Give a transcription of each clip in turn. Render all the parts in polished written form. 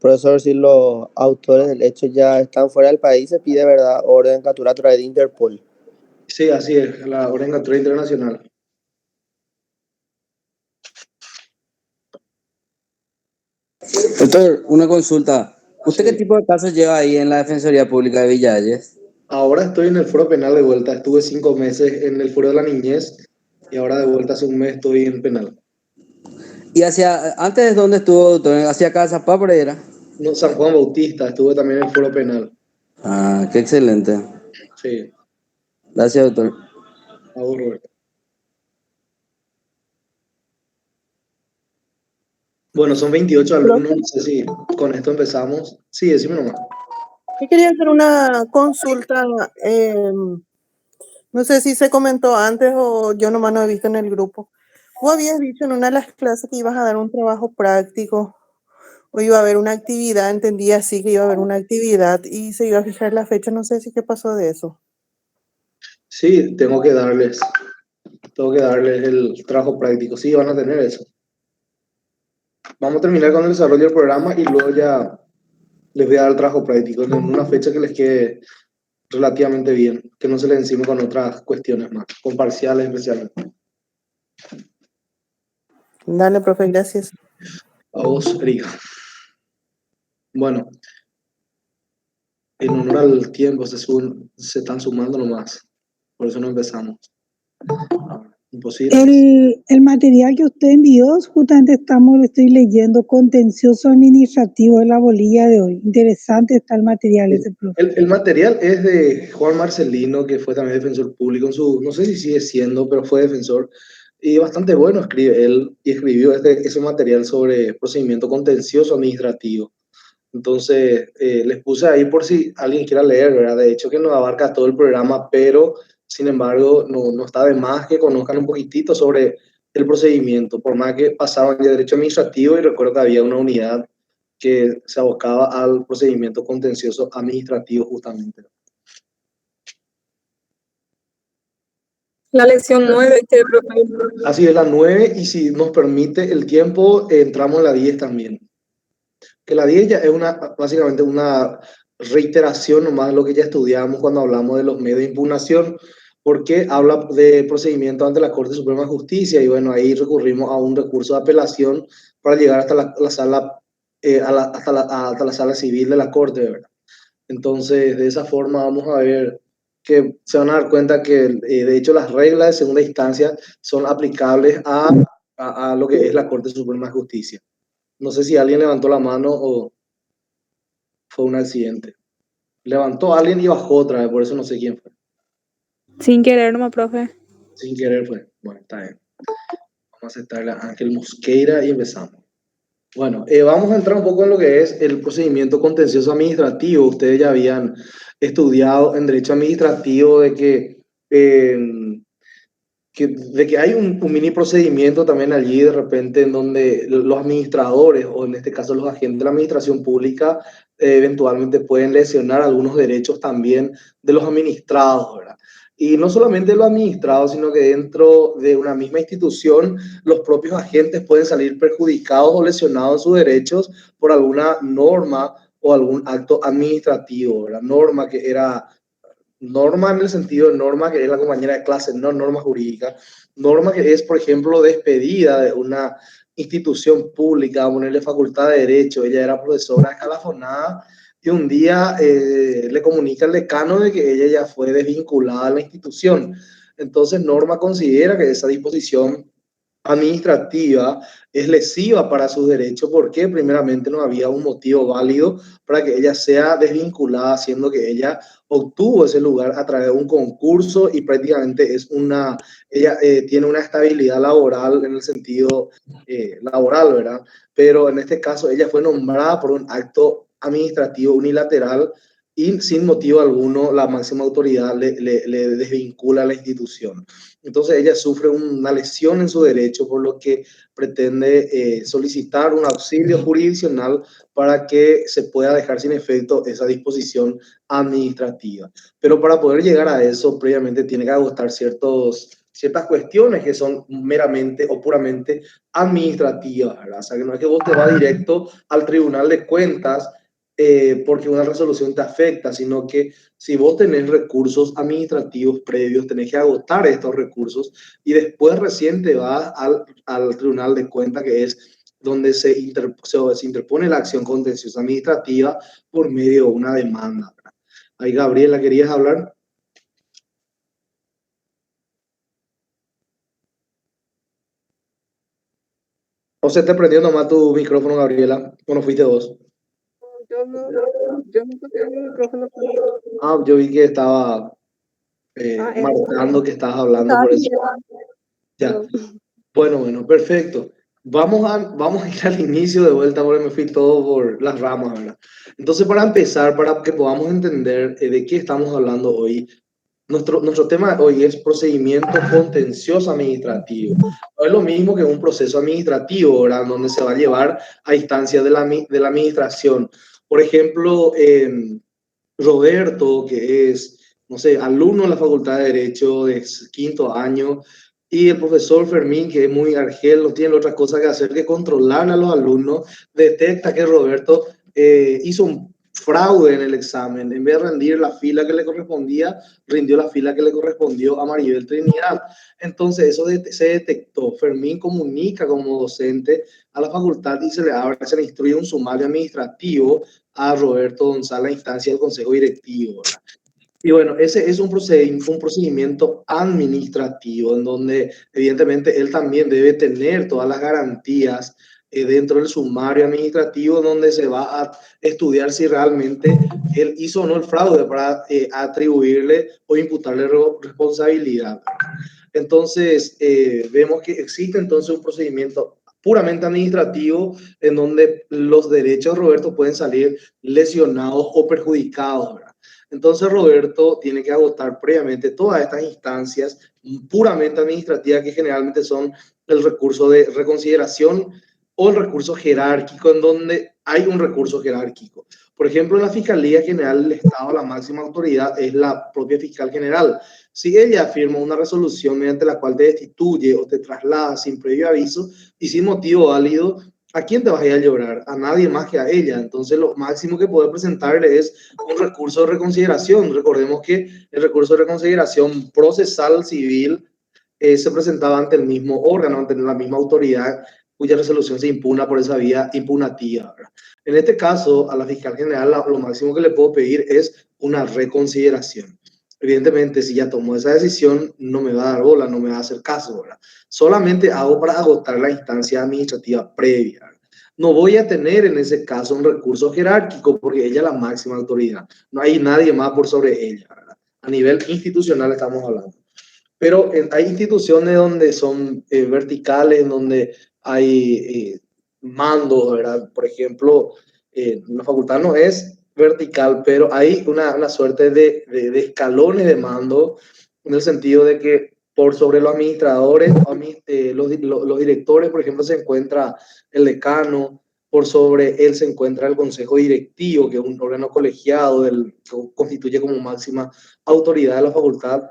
Profesor, si los autores del hecho ya están fuera del país, se pide, ¿verdad?, orden de captura a través de Interpol. Sí, así es, la orden de captura internacional. Doctor, una consulta. ¿Usted qué Sí. tipo de casos lleva ahí en la Defensoría Pública de Villa Hayes? Ahora estoy en el foro penal de vuelta. Estuve 5 meses en el foro de la niñez y ahora de vuelta hace un mes estoy en penal. ¿Y antes dónde estuvo, doctor? ¿Hacia Casa por ahí era? No, San Juan Bautista, estuve también en el foro penal. Ah, qué excelente. Sí, Gracias, doctor. a vos, Roberto. Bueno, son 28 alumnos, no sé si con esto empezamos. Sí, decime nomás. Yo quería hacer una consulta, no sé si se comentó antes o yo nomás no he visto en el grupo. Vos habías dicho en una de las clases que ibas a dar un trabajo práctico o iba a haber una actividad, entendí así que iba a haber una actividad y se iba a fijar la fecha, no sé si qué pasó de eso. Sí, tengo que darles el trabajo práctico. Sí, van a tener eso. Vamos a terminar con el desarrollo del programa y luego ya les voy a dar el trabajo práctico en una fecha que les quede relativamente bien, que no se les encime con otras cuestiones más, con parciales especialmente. Dale, profe, gracias. A vos, Erika. Bueno, en honor al tiempo se están sumando nomás, por eso no empezamos. Imposible. El material que usted envió, justamente lo estoy leyendo, contencioso administrativo de la bolilla de hoy. Interesante está el material ese, profe. El material es de Juan Marcelino, que fue también defensor público no sé si sigue siendo, pero fue defensor. Y bastante bueno escribe él, y escribió ese material sobre procedimiento contencioso administrativo. Entonces, les puse ahí por si alguien quiera leer, ¿verdad? De hecho, que no abarca todo el programa, pero sin embargo, no está de más que conozcan un poquitito sobre el procedimiento, por más que pasaban de derecho administrativo, y recuerdo que había una unidad que se abocaba al procedimiento contencioso administrativo justamente. La lección 9, profe. Así es, la 9, y si nos permite el tiempo, entramos en la 10 también. Que la 10 ya es básicamente una reiteración nomás de lo que ya estudiamos cuando hablamos de los medios de impugnación, porque habla de procedimiento ante la Corte Suprema de Justicia, y bueno, ahí recurrimos a un recurso de apelación para llegar hasta la sala, hasta la sala civil de la Corte, ¿verdad? Entonces, de esa forma vamos a ver que se van a dar cuenta que, de hecho, las reglas de segunda instancia son aplicables a lo que es la Corte Suprema de Justicia. No sé si alguien levantó la mano o fue un accidente. Levantó a alguien y bajó otra vez, por eso no sé quién fue. Sin querer, nomás, profe. Sin querer fue. Bueno, está bien. Vamos a aceptarle a Ángel Mosqueira y empezamos. Bueno, vamos a entrar un poco en lo que es el procedimiento contencioso administrativo. Ustedes ya habían estudiado en derecho administrativo de que hay un mini procedimiento también allí de repente en donde los administradores, o en este caso los agentes de la administración pública, eventualmente pueden lesionar algunos derechos también de los administrados, ¿verdad? Y no solamente los administrados, sino que dentro de una misma institución los propios agentes pueden salir perjudicados o lesionados en sus derechos por alguna norma o algún acto administrativo, ¿verdad? Norma en el sentido de norma que es la compañera de clase, no norma jurídica. Norma que es, por ejemplo, despedida de una institución pública, ponerle facultad de derecho. Ella era profesora escalafonada y un día le comunica al decano de que ella ya fue desvinculada a la institución. Entonces, Norma considera que esa disposición administrativa es lesiva para sus derechos porque primeramente no había un motivo válido para que ella sea desvinculada, siendo que ella obtuvo ese lugar a través de un concurso y prácticamente ella tiene una estabilidad laboral en el sentido laboral, ¿verdad? Pero en este caso ella fue nombrada por un acto administrativo unilateral y sin motivo alguno la máxima autoridad le desvincula a la institución. Entonces ella sufre una lesión en su derecho, por lo que pretende solicitar un auxilio jurisdiccional para que se pueda dejar sin efecto esa disposición administrativa. Pero para poder llegar a eso, previamente tiene que agotar ciertos ciertas cuestiones que son meramente o puramente administrativas, ¿verdad? O sea, que no es que vos te vas directo al Tribunal de Cuentas porque una resolución te afecta, sino que si vos tenés recursos administrativos previos, tenés que agotar estos recursos y después recién te vas al Tribunal de Cuentas, que es donde se interpone la acción contenciosa administrativa por medio de una demanda, ¿verdad? Ahí, Gabriela, ¿querías hablar? ¿O se te prendió nomás tu micrófono, Gabriela? ¿O no fuiste vos? Yo no toqué el micrófono. Ah, yo vi que estaba Ah, marcando que estabas hablando, estaba por eso. escuchando. Ya. Bueno, perfecto. Vamos a ir al inicio de vuelta porque me fui todo por las ramas, ¿verdad? Entonces, para empezar, para que podamos entender de qué estamos hablando hoy, nuestro tema de hoy es procedimiento contencioso administrativo. No es lo mismo que un proceso administrativo, ¿verdad? Donde se va a llevar a instancias de la administración. Por ejemplo, Roberto, que es, no sé, alumno en la Facultad de Derecho de quinto año, y el profesor Fermín, que es muy argel, no tiene otra cosa que hacer que controlar a los alumnos, detecta que Roberto hizo un fraude en el examen. En vez de rendir la fila que le correspondía, rindió la fila que le correspondió a Maribel Trinidad. Entonces eso se detectó. Fermín comunica como docente a la facultad y se le instruye un sumario administrativo a Roberto González, a instancia del Consejo Directivo, ¿verdad? Y bueno, ese es un procedimiento administrativo en donde evidentemente él también debe tener todas las garantías dentro del sumario administrativo donde se va a estudiar si realmente él hizo o no el fraude para atribuirle o imputarle responsabilidad. Entonces, vemos que existe entonces un procedimiento puramente administrativo en donde los derechos de Roberto pueden salir lesionados o perjudicados, ¿verdad? Entonces Roberto tiene que agotar previamente todas estas instancias puramente administrativas que generalmente son el recurso de reconsideración o el recurso jerárquico en donde hay un recurso jerárquico. Por ejemplo, en la Fiscalía General del Estado la máxima autoridad es la propia fiscal general. Si ella firma una resolución mediante la cual te destituye o te traslada sin previo aviso y sin motivo válido, ¿a quién te vas a ir a llorar? A nadie más que a ella. Entonces, lo máximo que puede presentarle es un recurso de reconsideración. Recordemos que el recurso de reconsideración procesal civil se presentaba ante el mismo órgano, ante la misma autoridad cuya resolución se impugna por esa vía impugnativa, ¿verdad? En este caso, a la fiscal general lo máximo que le puedo pedir es una reconsideración. Evidentemente, si ya tomó esa decisión, no me va a dar bola, no me va a hacer caso, ¿verdad? Solamente hago para agotar la instancia administrativa previa, ¿verdad? No voy a tener en ese caso un recurso jerárquico porque ella es la máxima autoridad. No hay nadie más por sobre ella, ¿verdad? A nivel institucional estamos hablando. Pero hay instituciones donde son verticales, en donde hay mandos, ¿verdad? Por ejemplo, la facultad no es vertical, pero hay una suerte de escalones de mando en el sentido de que por sobre los administradores, los directores, por ejemplo, se encuentra el decano, por sobre él se encuentra el consejo directivo, que es un órgano colegiado, que constituye como máxima autoridad de la facultad.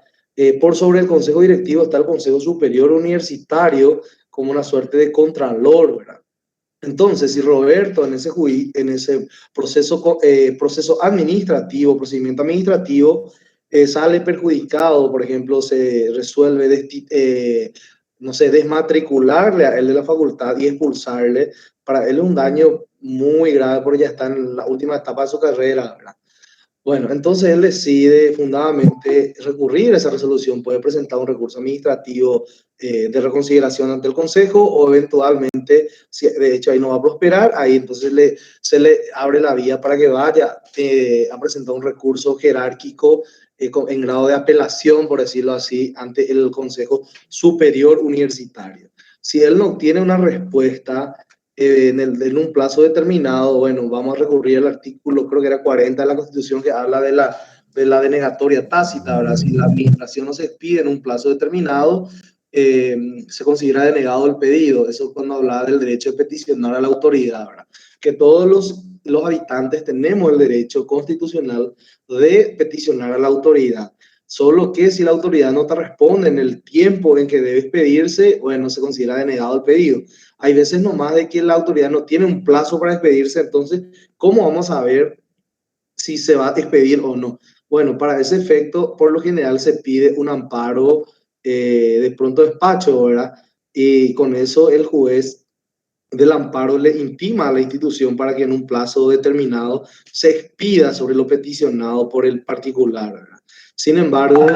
Por sobre el consejo directivo está el Consejo Superior Universitario como una suerte de contralor, ¿verdad? Entonces, si Roberto en ese proceso administrativo, procedimiento administrativo, sale perjudicado, por ejemplo, se resuelve, no sé, desmatricularle a él de la facultad y expulsarle, para él es un daño muy grave porque ya está en la última etapa de su carrera, ¿verdad? Bueno, entonces él decide fundamentalmente recurrir a esa resolución, puede presentar un recurso administrativo de reconsideración ante el Consejo o eventualmente, si de hecho ahí no va a prosperar, ahí entonces se le abre la vía para que vaya a presentar un recurso jerárquico en grado de apelación, por decirlo así, ante el Consejo Superior Universitario. Si él no tiene una respuesta en un plazo determinado, bueno, vamos a recurrir al artículo, creo que era 40 de la Constitución, que habla de la denegatoria tácita, ¿verdad? Si la administración no se expide en un plazo determinado, se considera denegado el pedido. Eso es cuando hablaba del derecho de peticionar a la autoridad, ¿verdad? Que todos los habitantes tenemos el derecho constitucional de peticionar a la autoridad. Solo que si la autoridad no te responde en el tiempo en que debes pedirse, bueno, se considera denegado el pedido. Hay veces nomás de que la autoridad no tiene un plazo para despedirse, entonces, ¿cómo vamos a ver si se va a despedir o no? Bueno, para ese efecto, por lo general se pide un amparo de pronto despacho, ¿verdad? Y con eso el juez del amparo le intima a la institución para que en un plazo determinado se expida sobre lo peticionado por el particular, ¿verdad? Sin embargo,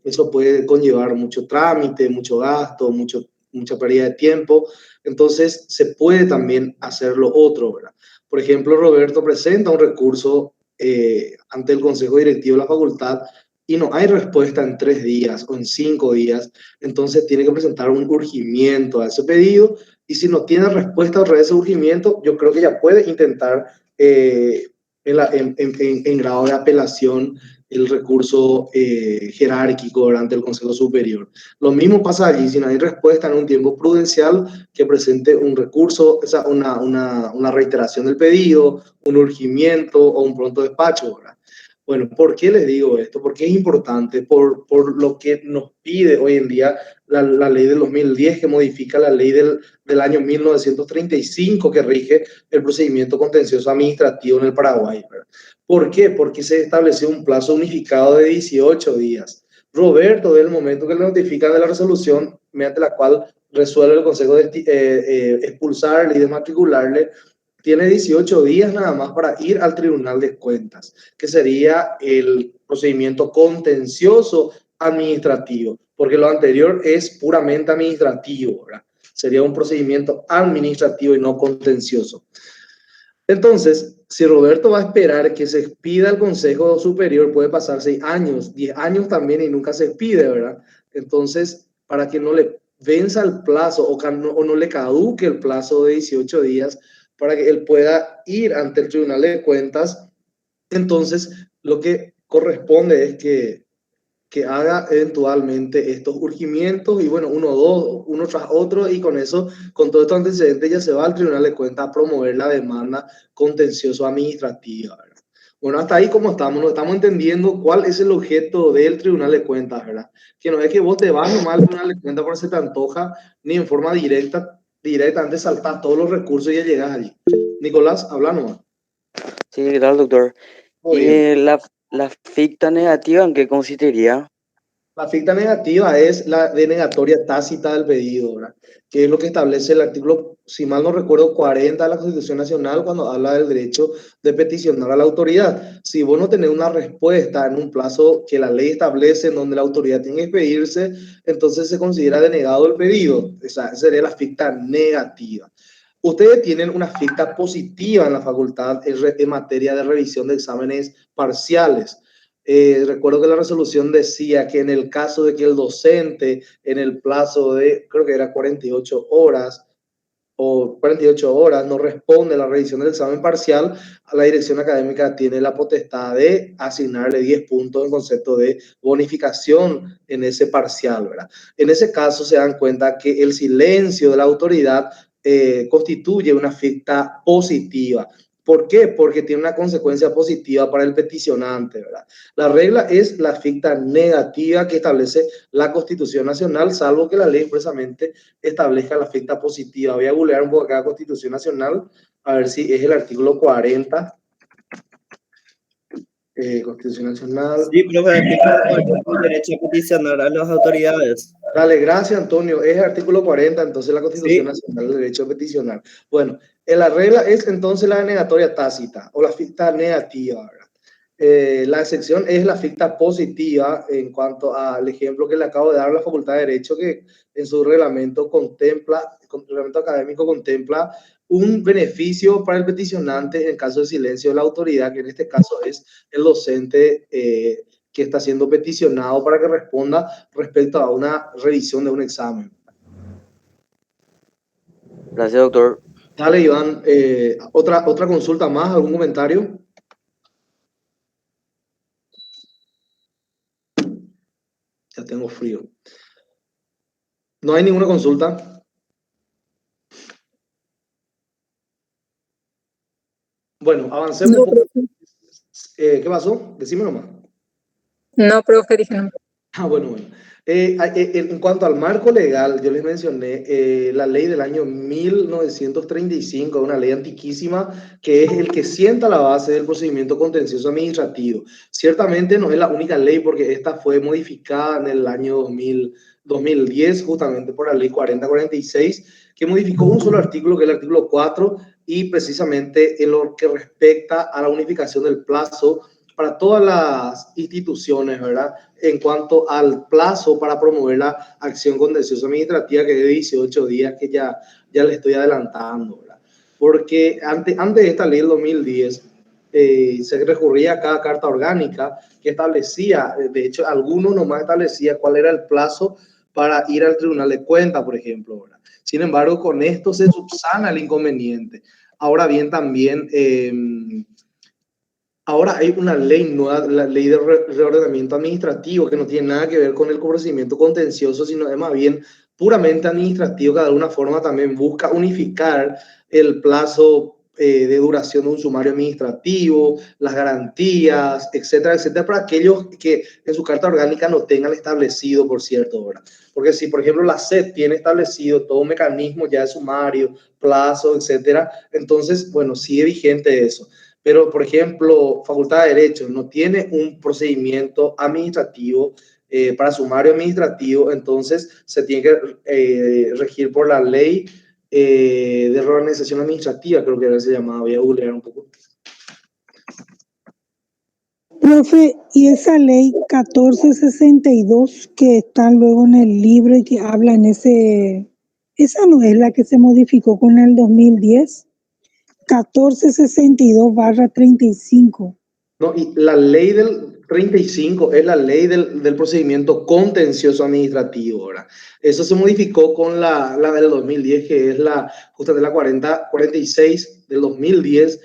eso puede conllevar mucho trámite, mucho gasto, mucha pérdida de tiempo. Entonces, se puede también hacer lo otro, ¿verdad? Por ejemplo, Roberto presenta un recurso ante el Consejo Directivo de la Facultad y no hay respuesta en 3 días o en 5 días, entonces tiene que presentar un urgimiento a ese pedido y si no tiene respuesta a través de ese urgimiento, yo creo que ya puede intentar en grado de apelación el recurso jerárquico ante el Consejo Superior. Lo mismo pasa allí, si no hay respuesta en un tiempo prudencial, que presente un recurso, o sea, una reiteración del pedido, un urgimiento o un pronto despacho, ¿verdad? Bueno, ¿por qué les digo esto? Porque es importante por lo que nos pide hoy en día la ley del 2010 que modifica la ley del año 1935 que rige el procedimiento contencioso administrativo en el Paraguay, ¿verdad? ¿Por qué? Porque se estableció un plazo unificado de 18 días. Roberto, del momento que le notifican de la resolución mediante la cual resuelve el Consejo de expulsarle y desmatricularle, tiene 18 días nada más para ir al Tribunal de Cuentas, que sería el procedimiento contencioso administrativo, porque lo anterior es puramente administrativo, ¿verdad? Sería un procedimiento administrativo y no contencioso. Entonces, si Roberto va a esperar que se expida el Consejo Superior, puede pasar 6 años, 10 años también y nunca se expide, ¿verdad? Entonces, para que no le venza el plazo o no le caduque el plazo de 18 días, para que él pueda ir ante el Tribunal de Cuentas, entonces lo que corresponde es que haga eventualmente estos urgimientos y bueno, uno tras otro y con eso, con todo estos antecedentes ya se va al Tribunal de Cuentas a promover la demanda contencioso administrativa, ¿verdad? Bueno, hasta ahí como estamos, no estamos entendiendo cuál es el objeto del Tribunal de Cuentas, ¿verdad? Que no es que vos te vas nomás al Tribunal de Cuentas porque se te antoja, ni en forma directamente saltar todos los recursos y ya llegas allí. Nicolás, habla nomás. Sí, ¿qué tal, doctor? Muy bien. ¿Y la ficta negativa en qué consistiría? La ficta negativa es la denegatoria tácita del pedido, ¿verdad? Que es lo que establece el artículo, si mal no recuerdo, 40 de la Constitución Nacional cuando habla del derecho de peticionar a la autoridad. Si vos no tenés una respuesta en un plazo que la ley establece en donde la autoridad tiene que expedirse, entonces se considera denegado el pedido. Esa sería la ficta negativa. Ustedes tienen una ficta positiva en la facultad en materia de revisión de exámenes parciales. Recuerdo que la resolución decía que en el caso de que el docente en el plazo de, creo que era 48 horas o 48 horas, no responde a la revisión del examen parcial, a la dirección académica tiene la potestad de asignarle 10 puntos en concepto de bonificación en ese parcial, ¿verdad? En ese caso se dan cuenta que el silencio de la autoridad constituye una ficta positiva. ¿Por qué? Porque tiene una consecuencia positiva para el peticionante, ¿verdad? La regla es la ficta negativa que establece la Constitución Nacional, salvo que la ley expresamente establezca la ficta positiva. Voy a googlear un poco acá la Constitución Nacional, a ver si es el artículo 40. Constitución Nacional. Sí, profe, artículo 40, el derecho a peticionar a las autoridades. Dale, gracias Antonio. Es el artículo 40, entonces la Constitución Sí. Nacional del Derecho a Peticionar. Bueno, la regla es entonces la denegatoria tácita o la ficta negativa, ¿verdad? La excepción es la ficta positiva en cuanto al ejemplo que le acabo de dar a la Facultad de Derecho, que en su reglamento reglamento académico contempla un beneficio para el peticionante en caso de silencio de la autoridad, que en este caso es el docente que está siendo peticionado para que responda respecto a una revisión de un examen. Gracias, doctor. Dale, Iván, otra consulta más, ¿algún comentario? Ya tengo frío. ¿No hay ninguna consulta? Bueno, avancemos. No, un poco. ¿Qué pasó? Decime nomás. No, profe, dije no. Bueno. En cuanto al marco legal, yo les mencioné la ley del año 1935, una ley antiquísima, que es el que sienta la base del procedimiento contencioso administrativo. Ciertamente no es la única ley, porque esta fue modificada en el año 2010, justamente por la ley 4046, que modificó un solo artículo, que es el artículo 4, y precisamente en lo que respecta a la unificación del plazo para todas las instituciones, ¿verdad? En cuanto al plazo para promover la acción contenciosa administrativa, que es de 18 días, que ya le estoy adelantando, ¿verdad? Porque antes de esta ley del 2010, se recurría a cada carta orgánica que establecía, de hecho, algunos nomás establecía cuál era el plazo para ir al Tribunal de Cuentas, por ejemplo, ¿verdad? Sin embargo, con esto se subsana el inconveniente. Ahora bien, también... ahora hay una ley nueva, la ley de reordenamiento administrativo, que no tiene nada que ver con el procedimiento contencioso, sino es más bien puramente administrativo, que de alguna forma también busca unificar el plazo de duración de un sumario administrativo, las garantías, etcétera, etcétera, para aquellos que en su carta orgánica no tengan establecido, por cierto, ¿verdad? Porque si, por ejemplo, la SED tiene establecido todo un mecanismo ya de sumario, plazo, etcétera, entonces, bueno, sigue vigente eso. Pero, por ejemplo, Facultad de Derecho no tiene un procedimiento administrativo para sumario administrativo, entonces se tiene que regir por la ley de reorganización administrativa, creo que se llamaba. Voy a googlear un poco. Profe, y esa ley 1462 que está luego en el libro y que habla en esa no es la que se modificó con el 2010, 1462/35. No, y la ley del 35 es la ley del procedimiento contencioso administrativo, ¿verdad? Eso se modificó con la del 2010, que es justamente la 4046 del 2010,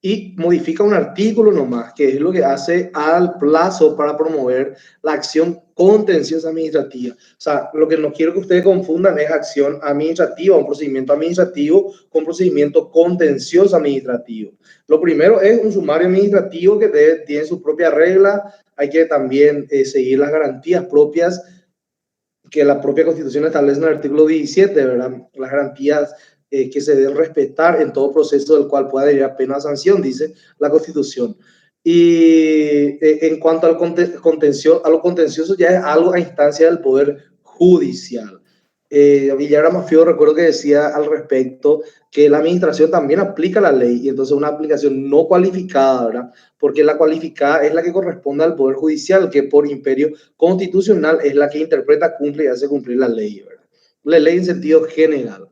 y modifica un artículo nomás, que es lo que hace al plazo para promover la acción contenciosa administrativa. O sea, lo que no quiero que ustedes confundan es acción administrativa, un procedimiento administrativo con procedimiento contencioso administrativo. Lo primero es un sumario administrativo que tiene su propia regla. Hay que también seguir las garantías propias que la propia Constitución establece en el artículo 17, ¿verdad? Las garantías que se deben respetar en todo proceso del cual pueda derivar pena o sanción, dice la Constitución. Y en cuanto al a lo contencioso, ya es algo a instancia del Poder Judicial. Villagra Mafio, recuerdo que decía al respecto que la administración también aplica la ley, y entonces una aplicación no cualificada, ¿verdad? Porque la cualificada es la que corresponde al Poder Judicial, que por imperio constitucional es la que interpreta, cumple y hace cumplir la ley, ¿verdad? La ley en sentido general.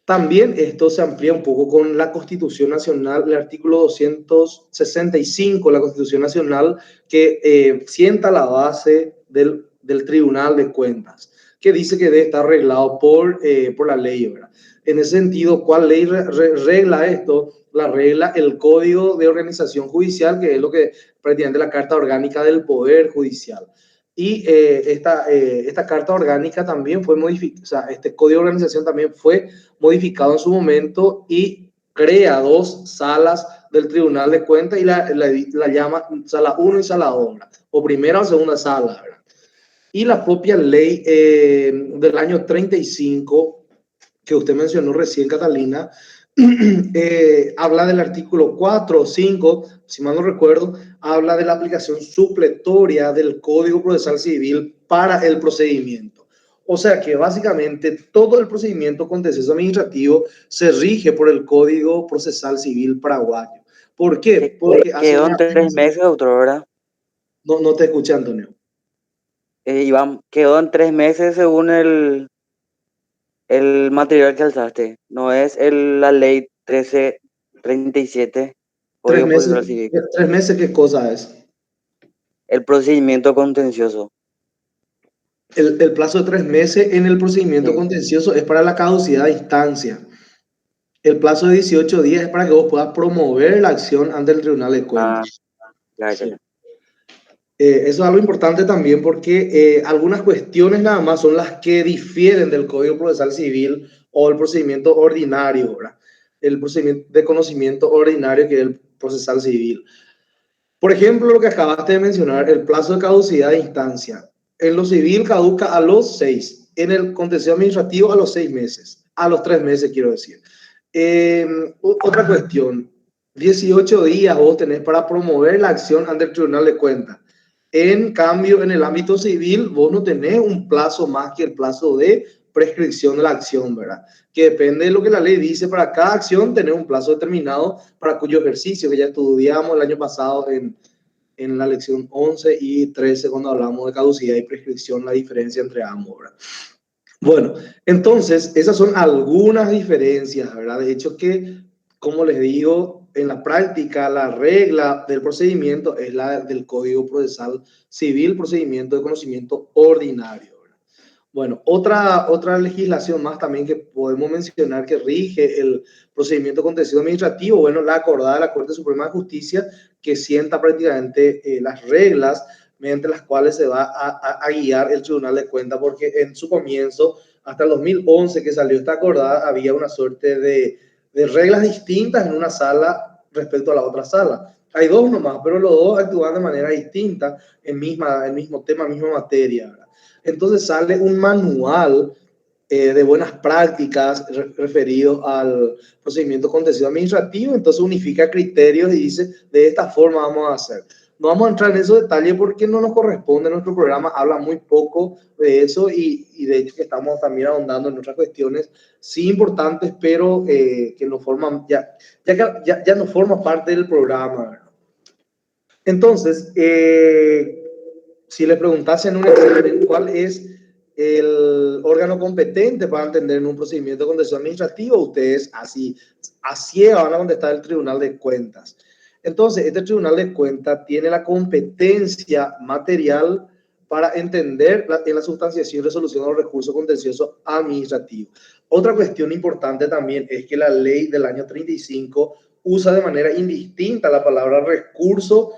También esto se amplía un poco con la Constitución Nacional, el artículo 265 de la Constitución Nacional, que sienta la base del Tribunal de Cuentas, que dice que debe estar arreglado por la ley, ¿verdad? En ese sentido, ¿cuál ley regla esto? La regla el Código de Organización Judicial, que es lo que prácticamente la Carta Orgánica del Poder Judicial. Y esta carta orgánica también fue modificada, o sea, este código de organización también fue modificado en su momento y crea dos salas del Tribunal de Cuentas y la llama sala 1 y sala 2, o primera o segunda sala, ¿verdad? Y la propia ley del año 35, que usted mencionó recién, Catalina, habla del artículo 4 o 5, si mal no recuerdo, habla de la aplicación supletoria del Código Procesal Civil para el procedimiento. O sea que básicamente todo el procedimiento contencioso administrativo se rige por el Código Procesal Civil paraguayo. ¿Por qué? Porque quedó en 3 meses, doctor, ¿verdad? No te escuché, Antonio. Iván, quedó en 3 meses según el material que alzaste. No es la ley 1337. 3 meses, 3 meses, ¿qué cosa es? El procedimiento contencioso. El plazo de 3 meses en el procedimiento contencioso es para la caducidad de instancia. El plazo de 18 días es para que vos puedas promover la acción ante el Tribunal de Cuentas. Claro. Sí. Eso es algo importante también porque algunas cuestiones nada más son las que difieren del Código Procesal Civil o el procedimiento ordinario, ¿verdad? El procedimiento de conocimiento ordinario, que es el procesal civil. Por ejemplo, lo que acabaste de mencionar, el plazo de caducidad de instancia. En lo civil caduca a los 6, en el contencioso administrativo a los 6 meses, a los 3 meses quiero decir. Otra cuestión, 18 días vos tenés para promover la acción ante el Tribunal de Cuentas. En cambio, en el ámbito civil, vos no tenés un plazo más que el plazo de prescripción de la acción, ¿verdad? Que depende de lo que la ley dice, para cada acción tenés un plazo determinado para cuyo ejercicio, que ya estudiamos el año pasado en la lección 11 y 13, cuando hablamos de caducidad y prescripción, la diferencia entre ambos, ¿verdad? Bueno, entonces, esas son algunas diferencias, ¿verdad? De hecho que, como les digo, en la práctica, la regla del procedimiento es la del Código Procesal Civil, procedimiento de conocimiento ordinario, ¿verdad? Bueno, otra legislación más también que podemos mencionar que rige el procedimiento contencioso administrativo, bueno, la acordada de la Corte Suprema de Justicia, que sienta prácticamente las reglas mediante las cuales se va a guiar el Tribunal de Cuentas, porque en su comienzo, hasta el 2011 que salió esta acordada, había una suerte de reglas distintas en una sala respecto a la otra sala. Hay dos nomás, pero los dos actúan de manera distinta en el mismo tema, misma materia, ¿verdad? Entonces sale un manual de buenas prácticas referido al procedimiento contencioso administrativo, entonces unifica criterios y dice, de esta forma vamos a hacer. No vamos a entrar en esos detalles porque no nos corresponde, nuestro programa habla muy poco de eso y de hecho que estamos también ahondando en otras cuestiones, sí importantes, pero que no forman, ya no forma parte del programa, ¿verdad? Entonces, si le preguntasen en un examen cuál es el órgano competente para entender en un procedimiento contencioso administrativo, ustedes así van a contestar el Tribunal de Cuentas. Entonces, este Tribunal de Cuentas tiene la competencia material para entender en la sustanciación y resolución de los recursos contenciosos administrativos. Otra cuestión importante también es que la ley del año 35 usa de manera indistinta la palabra recurso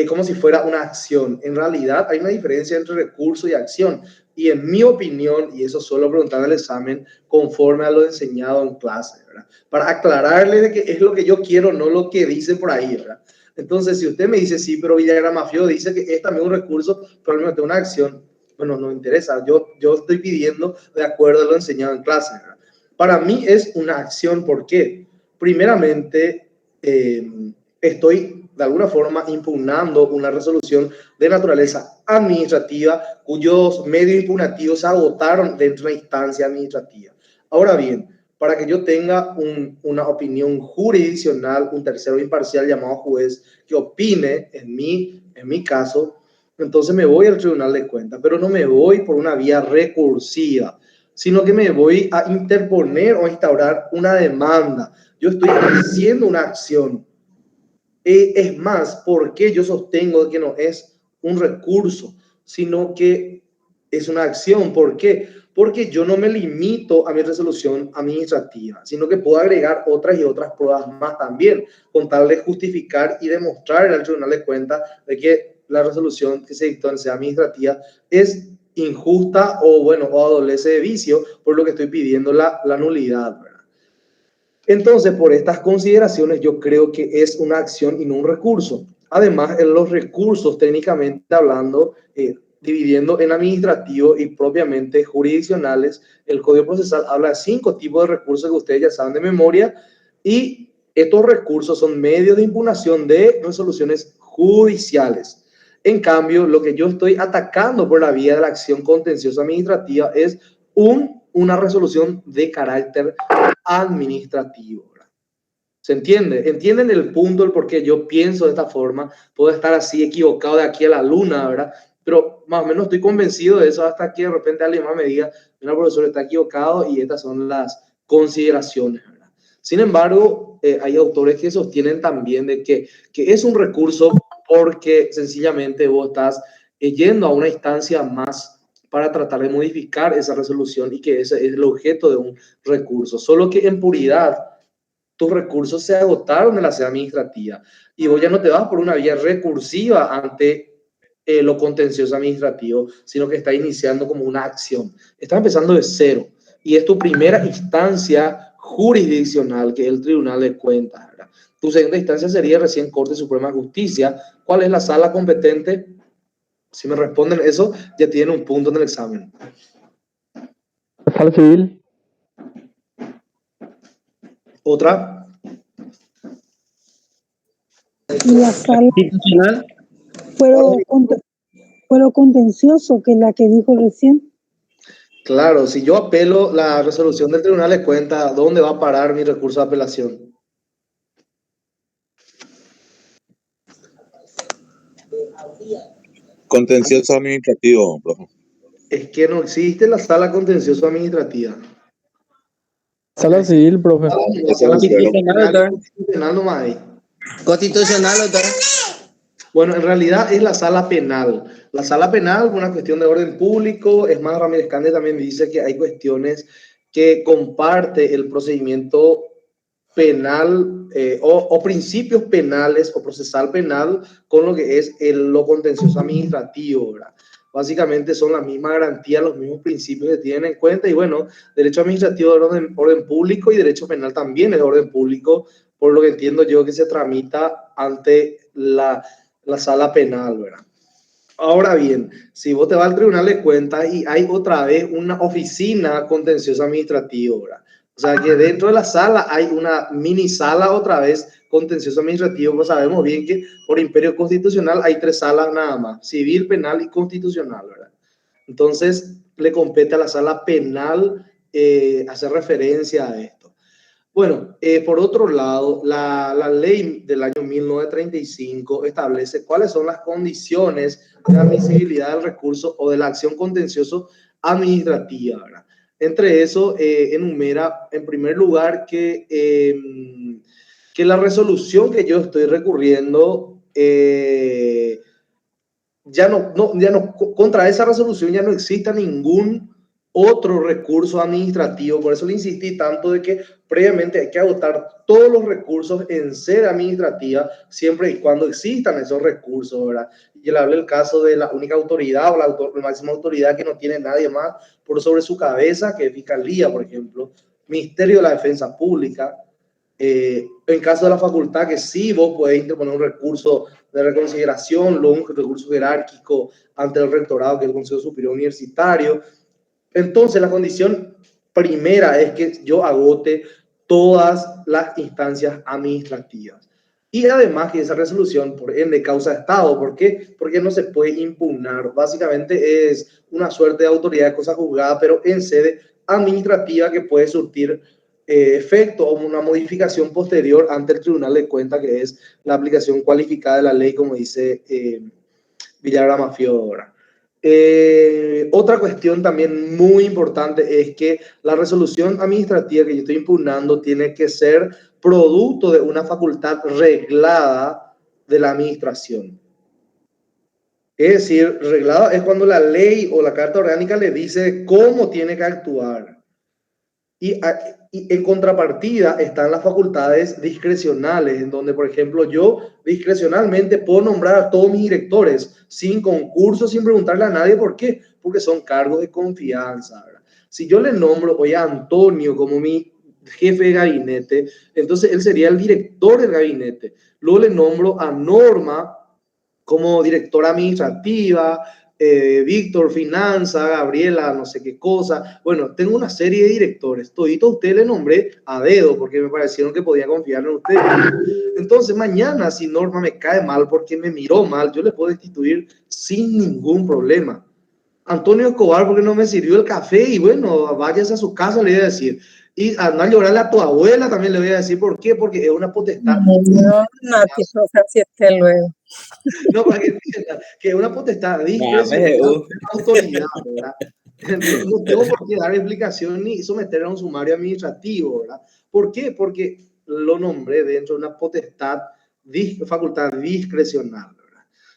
como si fuera una acción. En realidad hay una diferencia entre recurso y acción. Y en mi opinión, y eso suelo preguntar en el examen, conforme a lo enseñado en clase, ¿verdad? Para aclararle de que es lo que yo quiero, no lo que dicen por ahí, ¿verdad? Entonces, si usted me dice, sí, pero Villagrán Mafio dice que es también un recurso, probablemente una acción, bueno, no me interesa. Yo estoy pidiendo de acuerdo a lo enseñado en clase, ¿verdad? Para mí es una acción, ¿por qué? Primeramente, estoy de alguna forma impugnando una resolución de naturaleza administrativa cuyos medios impugnativos se agotaron dentro de la instancia administrativa. Ahora bien, para que yo tenga una opinión jurisdiccional, un tercero imparcial llamado juez que opine en mi caso, entonces me voy al Tribunal de Cuentas, pero no me voy por una vía recursiva, sino que me voy a interponer o a instaurar una demanda. Yo estoy haciendo una acción. Es más, ¿por qué yo sostengo que no es un recurso, sino que es una acción? ¿Por qué? Porque yo no me limito a mi resolución administrativa, sino que puedo agregar otras y otras pruebas más también, con tal de justificar y demostrar al Tribunal de Cuentas de que la resolución que se dictó en sede administrativa es injusta o adolece de vicio, por lo que estoy pidiendo la nulidad, ¿verdad? Entonces, por estas consideraciones, yo creo que es una acción y no un recurso. Además, en los recursos, técnicamente hablando, dividiendo en administrativo y propiamente jurisdiccionales, el Código Procesal habla de 5 tipos de recursos que ustedes ya saben de memoria, y estos recursos son medios de impugnación de resoluciones judiciales. En cambio, lo que yo estoy atacando por la vía de la acción contenciosa administrativa es una resolución de carácter administrativo, ¿verdad? ¿Se entiende? ¿Entienden el punto, el por qué yo pienso de esta forma? Puedo estar así equivocado de aquí a la luna, ¿verdad? Pero más o menos estoy convencido de eso hasta que de repente alguien más me diga, mira, profesor, está equivocado y estas son las consideraciones, ¿verdad? Sin embargo, hay autores que sostienen también de que es un recurso porque sencillamente vos estás yendo a una instancia más para tratar de modificar esa resolución y que ese es el objeto de un recurso. Solo que en puridad, tus recursos se agotaron en la sede administrativa y vos ya no te vas por una vía recursiva ante lo contencioso administrativo, sino que estás iniciando como una acción. Estás empezando de cero y es tu primera instancia jurisdiccional, que es el Tribunal de Cuentas, ¿verdad? Tu segunda instancia sería recién Corte Suprema de Justicia. ¿Cuál es la sala competente? Si me responden eso, ya tienen un punto en el examen. Sala civil. Otra. La sala Constitucional. fuero contencioso, que es la que dijo recién. Claro, si yo apelo la resolución del Tribunal de Cuentas, ¿dónde va a parar mi recurso de apelación? Contencioso administrativo, profe. Es que no existe la sala contencioso administrativa. Sala civil, profe. La sala Constitucional, constitucional nomás hay. Constitucional, doctor. Bueno, en realidad es la sala penal. La sala penal, por una cuestión de orden público, es más, Ramírez Cande también dice que hay cuestiones que comparte el procedimiento penal o principios penales o procesal penal con lo que es lo contencioso administrativo, ¿verdad? Básicamente son la misma garantía, los mismos principios que tienen en cuenta y bueno, derecho administrativo es orden público y derecho penal también es orden público, por lo que entiendo yo que se tramita ante la sala penal, ¿verdad? Ahora bien, si vos te vas al Tribunal de Cuentas y hay otra vez una oficina contenciosa administrativa, ¿verdad? O sea que dentro de la sala hay una mini sala otra vez contencioso administrativo, pues sabemos bien que por imperio constitucional hay 3 salas nada más, civil, penal y constitucional, ¿verdad? Entonces le compete a la sala penal hacer referencia a esto. Bueno, por otro lado, la ley del año 1935 establece cuáles son las condiciones de admisibilidad del recurso o de la acción contencioso administrativa, ¿verdad? Entre eso, enumera en primer lugar que la resolución que yo estoy recurriendo, contra esa resolución ya no exista ningún otro recurso administrativo. Por eso le insistí tanto de que previamente hay que agotar todos los recursos en sede administrativa, siempre y cuando existan esos recursos, ¿verdad? Y le hablé el caso de la única autoridad o la máxima autoridad que no tiene nadie más por sobre su cabeza, que es Fiscalía, por ejemplo, Ministerio de la Defensa Pública. En caso de la facultad, que sí vos podés interponer un recurso de reconsideración, luego un recurso jerárquico ante el rectorado, que es el Consejo Superior Universitario. Entonces, la condición primera es que yo agote todas las instancias administrativas. Y además que esa resolución, por ende, causa Estado. ¿Por qué? Porque no se puede impugnar. Básicamente es una suerte de autoridad de cosa juzgada, pero en sede administrativa que puede surtir efecto o una modificación posterior ante el Tribunal de Cuentas, que es la aplicación cualificada de la ley, como dice Villagrán Fiodora. Otra cuestión también muy importante es que la resolución administrativa que yo estoy impugnando tiene que ser producto de una facultad reglada de la administración. Es decir, reglada es cuando la ley o la carta orgánica le dice cómo tiene que actuar. Y en contrapartida están las facultades discrecionales, en donde, por ejemplo, yo discrecionalmente puedo nombrar a todos mis directores sin concurso, sin preguntarle a nadie por qué, porque son cargos de confianza, ¿verdad? Si yo le nombro hoy a Antonio como mi jefe de gabinete, entonces él sería el director del gabinete. Luego le nombro a Norma como directora administrativa, Víctor, finanza, Gabriela, no sé qué cosa. Bueno, tengo una serie de directores. Todito a usted le nombré a dedo porque me parecieron que podía confiar en usted. Entonces, mañana, si Norma me cae mal porque me miró mal, yo le puedo destituir sin ningún problema. Antonio Escobar porque no me sirvió el café y bueno, váyase a su casa, le voy a decir. Y anda a llorarle a tu abuela también le voy a decir. ¿Por qué? Porque es una potestad. No, que no se asiente luego. No, para que entiendan que es una potestad discrecional de la autoridad, ¿verdad? No tengo por qué dar explicación ni someter a un sumario administrativo, ¿verdad? ¿Por qué? Porque lo nombré dentro de una facultad discrecional, ¿verdad?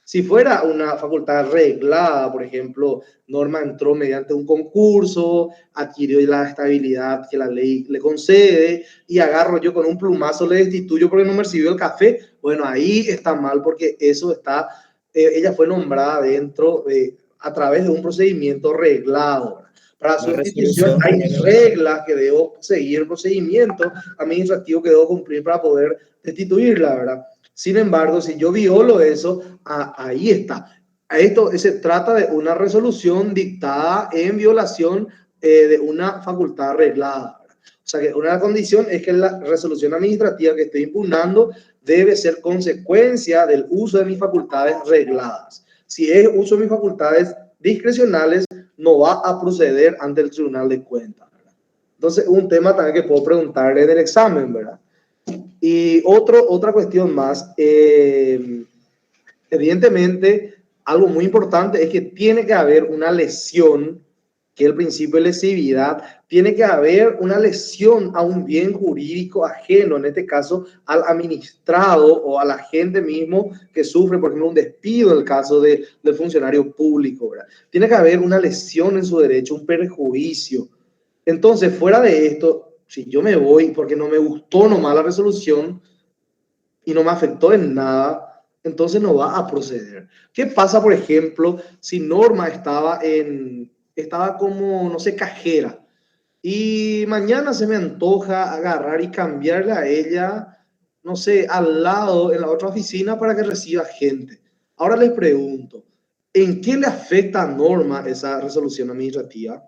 Si fuera una facultad reglada, por ejemplo, Norma entró mediante un concurso, adquirió la estabilidad que la ley le concede y agarro yo con un plumazo, le destituyo porque no me recibió el café, bueno, ahí está mal porque eso está, ella fue nombrada a través de un procedimiento reglado. Para su Una institución resolución. hay reglas que debo seguir, procedimientos administrativos que debo cumplir para poder destituirla, ¿verdad? Sin embargo, si yo violo eso, ahí está. Esto se trata de una resolución dictada en violación de una facultad arreglada, ¿verdad? O sea que una condición es que la resolución administrativa que estoy impugnando debe ser consecuencia del uso de mis facultades regladas. Si es uso de mis facultades discrecionales, no va a proceder ante el Tribunal de Cuentas, ¿verdad? Entonces, un tema también que puedo preguntarle en el examen, ¿verdad? Y otra cuestión más, evidentemente, algo muy importante es que tiene que haber una lesión, que es el principio de lesividad, tiene que haber una lesión a un bien jurídico ajeno, en este caso al administrado o al agente mismo que sufre, por ejemplo, un despido en el caso del funcionario público, ¿verdad? Tiene que haber una lesión en su derecho, un perjuicio. Entonces, fuera de esto, si yo me voy porque no me gustó nomás la resolución y no me afectó en nada, entonces no va a proceder. ¿Qué pasa, por ejemplo, si Norma estaba como, no sé, cajera, y mañana se me antoja agarrar y cambiarle a ella, no sé, al lado, en la otra oficina para que reciba gente? Ahora les pregunto, ¿en qué le afecta a Norma esa resolución administrativa?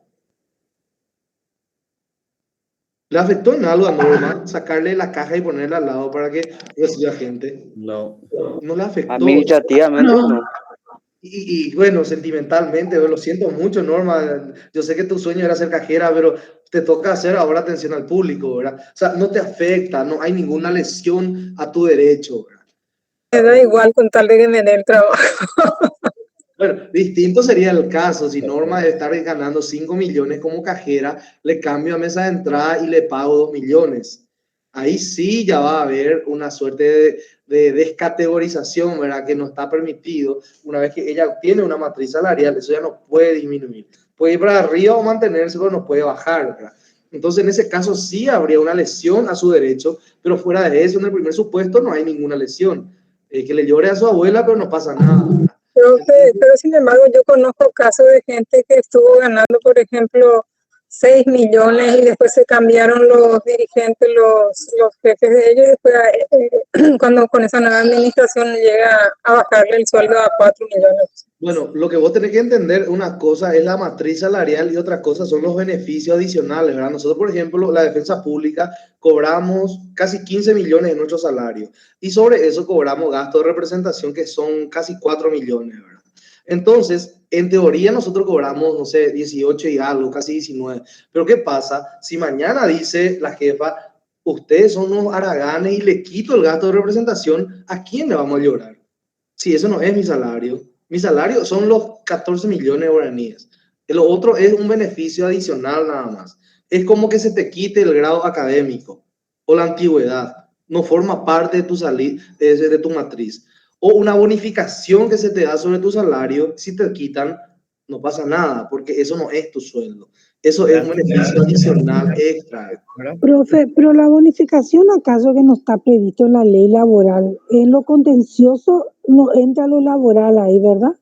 ¿Le afectó en algo a Norma sacarle la caja y ponerla al lado para que reciba gente? No. No le afectó. Administrativamente no. Y bueno, sentimentalmente, lo siento mucho, Norma. Yo sé que tu sueño era ser cajera, pero te toca hacer ahora atención al público, ¿verdad? O sea, no te afecta, no hay ninguna lesión a tu derecho, ¿verdad? Me da igual con tal de que me dé el trabajo. Bueno, distinto sería el caso si Norma de estar ganando 5 millones como cajera, le cambio a mesa de entrada y le pago 2 millones. Ahí sí ya va a haber una suerte de descategorización, ¿verdad? Que no está permitido. Una vez que ella obtiene una matriz salarial, eso ya no puede disminuir. Puede ir para arriba o mantenerse, pero no puede bajar, ¿verdad? Entonces, en ese caso sí habría una lesión a su derecho, pero fuera de eso, en el primer supuesto no hay ninguna lesión. Que le llore a su abuela, pero no pasa nada, ¿verdad? Pero sin embargo, yo conozco casos de gente que estuvo ganando, por ejemplo, 6 millones y después se cambiaron los dirigentes, los jefes de ellos, y después cuando con esa nueva administración llega a bajarle el sueldo a 4 millones. Bueno, lo que vos tenés que entender, una cosa es la matriz salarial y otra cosa son los beneficios adicionales, ¿verdad? Nosotros, por ejemplo, la defensa pública cobramos casi 15 millones de nuestro salario y sobre eso cobramos gastos de representación que son casi 4 millones, ¿verdad? Entonces, en teoría nosotros cobramos, no sé, 18 y algo, casi 19. Pero ¿qué pasa si mañana dice la jefa, ustedes son unos haraganes y le quito el gasto de representación? ¿A quién le vamos a llorar? Si eso no es mi salario. Mi salario son los 14 millones de guaraníes. Lo otro es un beneficio adicional nada más. Es como que se te quite el grado académico o la antigüedad. No forma parte de de tu matriz. O una bonificación que se te da sobre tu salario. Si te quitan, no pasa nada, porque eso no es tu sueldo. Eso es un beneficio adicional extra. Profe, pero la bonificación, ¿acaso que no está previsto en la ley laboral? En lo contencioso no entra lo laboral ahí, ¿verdad?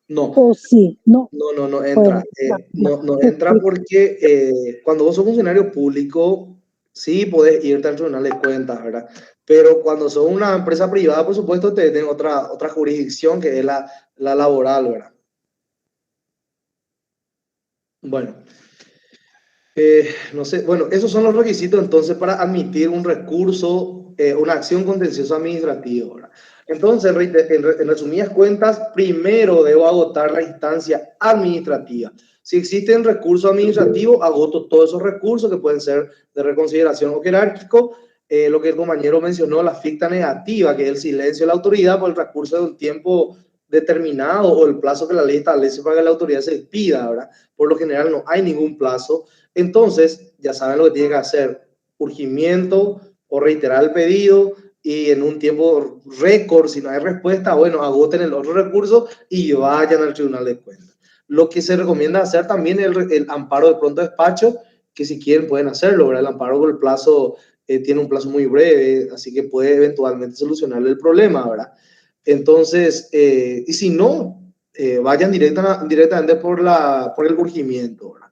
No. ¿O sí? No. No entra. No entra porque cuando vos sos funcionario público, sí podés irte al Tribunal de Cuentas, ¿verdad? Pero cuando sos una empresa privada, por supuesto, te tienen otra jurisdicción que es la laboral, ¿verdad? Bueno. No sé, bueno, esos son los requisitos entonces para admitir un recurso, una acción contenciosa administrativa, ¿verdad? Entonces, en resumidas cuentas, primero debo agotar la instancia administrativa. Si existen recursos administrativos, agoto todos esos recursos que pueden ser de reconsideración o jerárquico. Lo que el compañero mencionó, la ficta negativa, que es el silencio de la autoridad por el recurso de un tiempo determinado o el plazo que la ley establece para que la autoridad se despida, ¿verdad? Por lo general no hay ningún plazo. Entonces, ya saben lo que tienen que hacer: urgimiento o reiterar el pedido, y en un tiempo récord, si no hay respuesta, bueno, agoten el otro recurso y vayan al Tribunal de Cuentas. Lo que se recomienda hacer también es el amparo de pronto despacho, que si quieren pueden hacerlo, ¿verdad? El amparo con el plazo tiene un plazo muy breve, así que puede eventualmente solucionarle el problema, ¿verdad? Entonces, y si no, vayan directamente por el urgimiento, ¿verdad?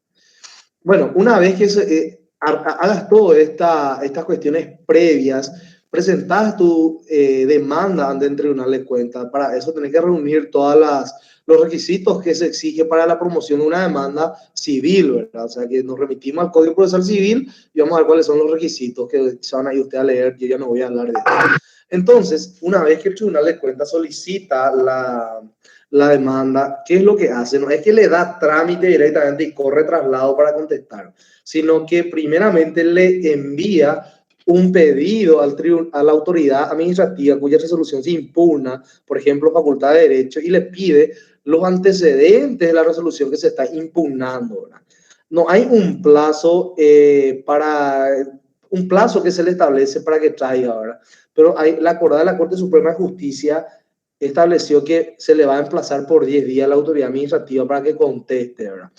Bueno, una vez que hagas todas estas cuestiones previas, presentas tu demanda ante el Tribunal de Cuentas. Para eso tenés que reunir los requisitos que se exige para la promoción de una demanda civil, ¿verdad? O sea, que nos remitimos al Código Procesal Civil y vamos a ver cuáles son los requisitos que se van a ir usted a leer, yo ya no voy a hablar de esto. Entonces, una vez que el Tribunal de Cuentas solicita la demanda, ¿qué es lo que hace? No es que le da trámite directamente y corre traslado para contestar, sino que primeramente le envía un pedido a la autoridad administrativa cuya resolución se impugna, por ejemplo, Facultad de Derecho, y le pide los antecedentes de la resolución que se está impugnando, ¿verdad? No hay un plazo un plazo que se le establece para que traiga, ¿verdad? Pero la acordada de la Corte Suprema de Justicia estableció que se le va a emplazar por 10 días a la autoridad administrativa para que conteste, ¿verdad?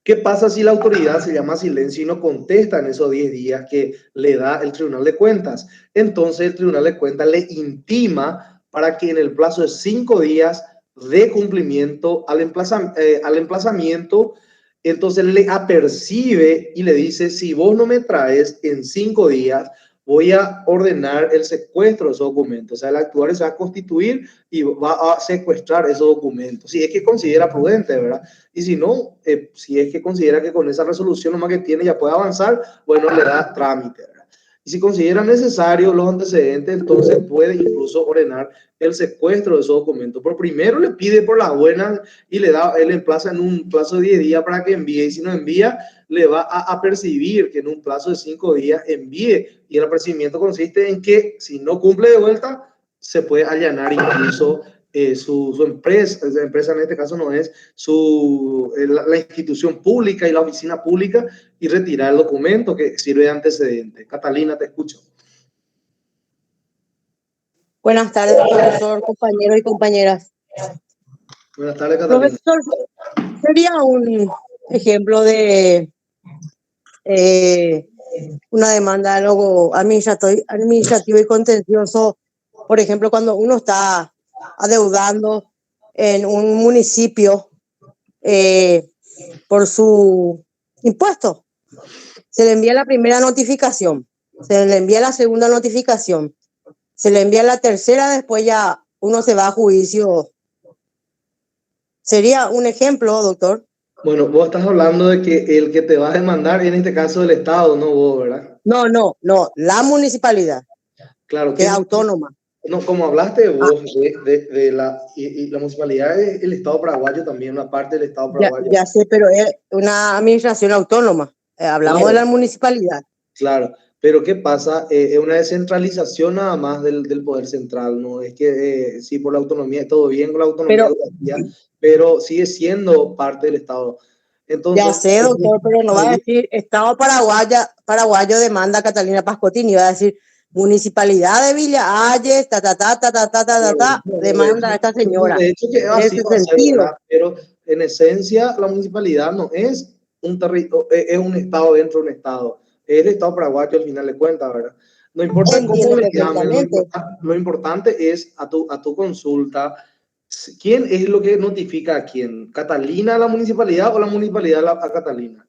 ¿Qué pasa si la autoridad se llama silencio y no contesta en esos 10 días que le da el Tribunal de Cuentas? Entonces el Tribunal de Cuentas le intima para que en el plazo de 5 días dé cumplimiento al emplazamiento. Entonces le apercibe y le dice, si vos no me traes en 5 días, voy a ordenar el secuestro de esos documentos. O sea, el actuario se va a constituir y va a secuestrar esos documentos. Si es que considera prudente, ¿verdad? Y si no, si es que considera que con esa resolución nomás que tiene ya puede avanzar, bueno, le da trámite, ¿verdad? Y si considera necesario los antecedentes, entonces puede incluso ordenar el secuestro de esos documentos. Pero primero le pide por las buenas y le emplaza en un plazo de 10 días para que envíe. Y si no envía, le va a apercibir que en un plazo de 5 días envíe. Y el apercibimiento consiste en que si no cumple de vuelta, se puede allanar incluso su empresa. La empresa en este caso no es la institución pública y la oficina pública, y retirar el documento que sirve de antecedente. Catalina, te escucho. Buenas tardes, profesor, compañeros y compañeras. Buenas tardes, Catalina. Profesor, sería un ejemplo de una demanda algo administrativo y contencioso, por ejemplo, cuando uno está adeudando en un municipio por su impuesto. Se le envía la primera notificación, se le envía la segunda notificación, se le envía la tercera, después ya uno se va a juicio. ¿Sería un ejemplo, doctor? Bueno, vos estás hablando de que el que te va a demandar, en este caso el Estado, no vos, ¿verdad? No, la municipalidad. Claro. Que es autónoma. No, como hablaste vos de la municipalidad, es el Estado paraguayo también, una parte del Estado paraguayo. Ya sé, pero es una administración autónoma. Hablamos claro, de la municipalidad. Claro, pero ¿qué pasa? Es una descentralización nada más del poder central, ¿no? Es que sí, por la autonomía, todo bien con la autonomía, pero sigue siendo parte del Estado. Entonces, ya sé, doctor, pero no va a decir Estado paraguayo demanda a Catalina Pascotini, va a decir Municipalidad de Villa Ayes, demanda a esta señora. De hecho, que así va a ser, ¿verdad? Pero en esencia, la municipalidad no es un territorio, es un Estado dentro de un Estado. Es el Estado paraguayo al final de cuentas, ¿verdad? No importa cómo le llamen, lo importante es a tu consulta, ¿quién es lo que notifica a quién? ¿Catalina a la municipalidad o la municipalidad a Catalina?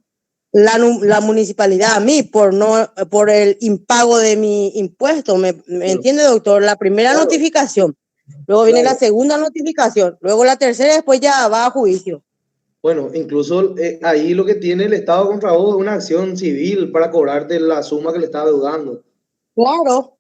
La municipalidad a mí por el impago de mi impuesto, ¿me entiende, doctor? La primera notificación, luego viene la segunda notificación, luego la tercera, después ya va a juicio. Bueno, incluso ahí lo que tiene el Estado contra vos es una acción civil para cobrarte la suma que le está deudando. Claro.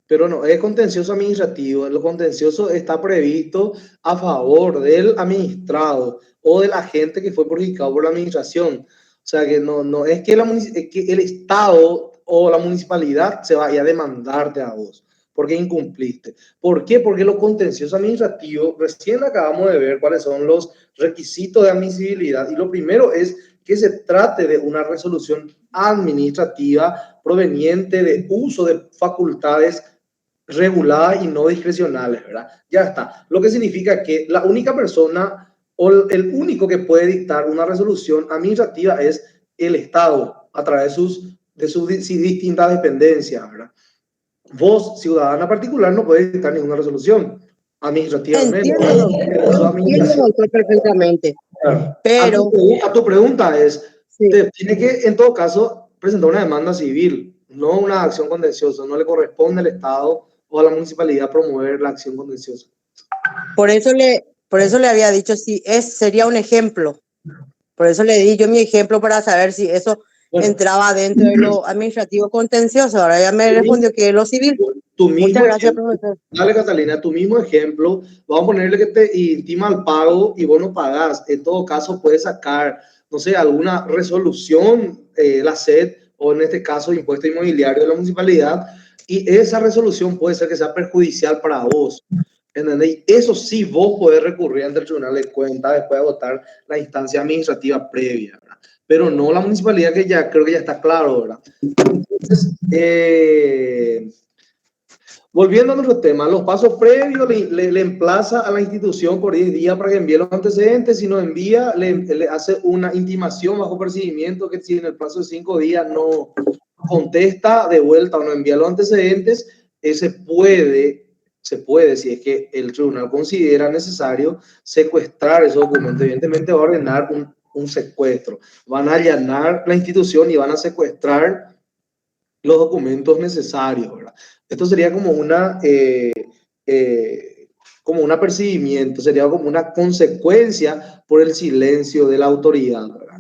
Pero no, es contencioso administrativo. El contencioso está previsto a favor del administrado o del agente que fue perjudicado por la administración. O sea, que no es que el Estado o la municipalidad se vaya a demandarte a vos porque incumpliste. ¿Por qué? Porque los contenciosos administrativos, recién acabamos de ver cuáles son los requisitos de admisibilidad. Y lo primero es que se trate de una resolución administrativa proveniente de uso de facultades reguladas y no discrecionales, ¿verdad? Ya está. Lo que significa que la única persona o el único que puede dictar una resolución administrativa es el Estado a través de sus distintas dependencias, ¿verdad? Vos, ciudadana particular, no podés dictar ninguna resolución administrativamente. Entiendo, doctor, perfectamente. Claro. Pero A tu pregunta es, Sí. tiene que, en todo caso, presentar una demanda civil, no una acción contenciosa. No le corresponde al Estado o a la municipalidad promover la acción contenciosa. Por eso le había dicho si sería un ejemplo. Por eso le di yo mi ejemplo para saber si eso entraba dentro de lo administrativo contencioso. Ahora ya me respondió que es lo civil. Tu mismo Muchas gracias, ejemplo, profesor. dale, Catalina, tu mismo ejemplo, vamos a ponerle que te intima el pago y vos no pagás. En todo caso, puedes sacar, no sé, alguna resolución, la SED, o en este caso, impuesto inmobiliario de la municipalidad, y esa resolución puede ser que sea perjudicial para vos. ¿Entendés? Y eso sí, vos podés recurrir ante el Tribunal de Cuentas después de agotar la instancia administrativa previa, ¿verdad? Pero no la municipalidad, que ya creo que ya está claro, ¿verdad? Entonces, volviendo a nuestro tema, los pasos previos le emplaza a la institución por 10 días para que envíe los antecedentes. Si no envía, le hace una intimación bajo procedimiento que si en el plazo de 5 días no contesta de vuelta o no envía los antecedentes, se puede, si es que el tribunal considera necesario, secuestrar esos documentos. Evidentemente va a ordenar un secuestro. Van a allanar la institución y van a secuestrar los documentos necesarios, ¿verdad? Esto sería como como un apercibimiento, sería como una consecuencia por el silencio de la autoridad, ¿verdad?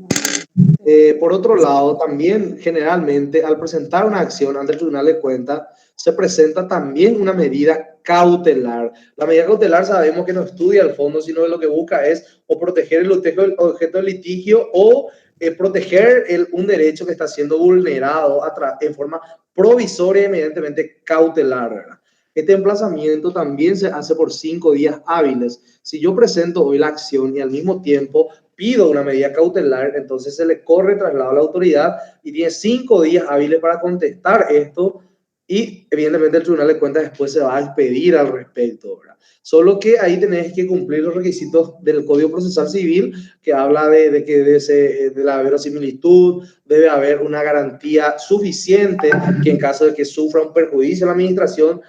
Por otro lado, también generalmente al presentar una acción ante el Tribunal de Cuentas, se presenta también una medida cautelar. La medida cautelar sabemos que no estudia el fondo, sino que lo que busca es o proteger el objeto del litigio o proteger un derecho que está siendo vulnerado en forma provisoria y evidentemente cautelar, ¿verdad? Este emplazamiento también se hace por 5 días hábiles. Si yo presento hoy la acción y al mismo tiempo pido una medida cautelar, entonces se le corre traslado a la autoridad y tiene 5 días hábiles para contestar esto, y evidentemente el Tribunal de Cuentas después se va a expedir al respecto, ¿verdad? Solo que ahí tenés que cumplir los requisitos del Código Procesal Civil, que habla de que de la verosimilitud, debe haber una garantía suficiente que en caso de que sufra un perjuicio a la administración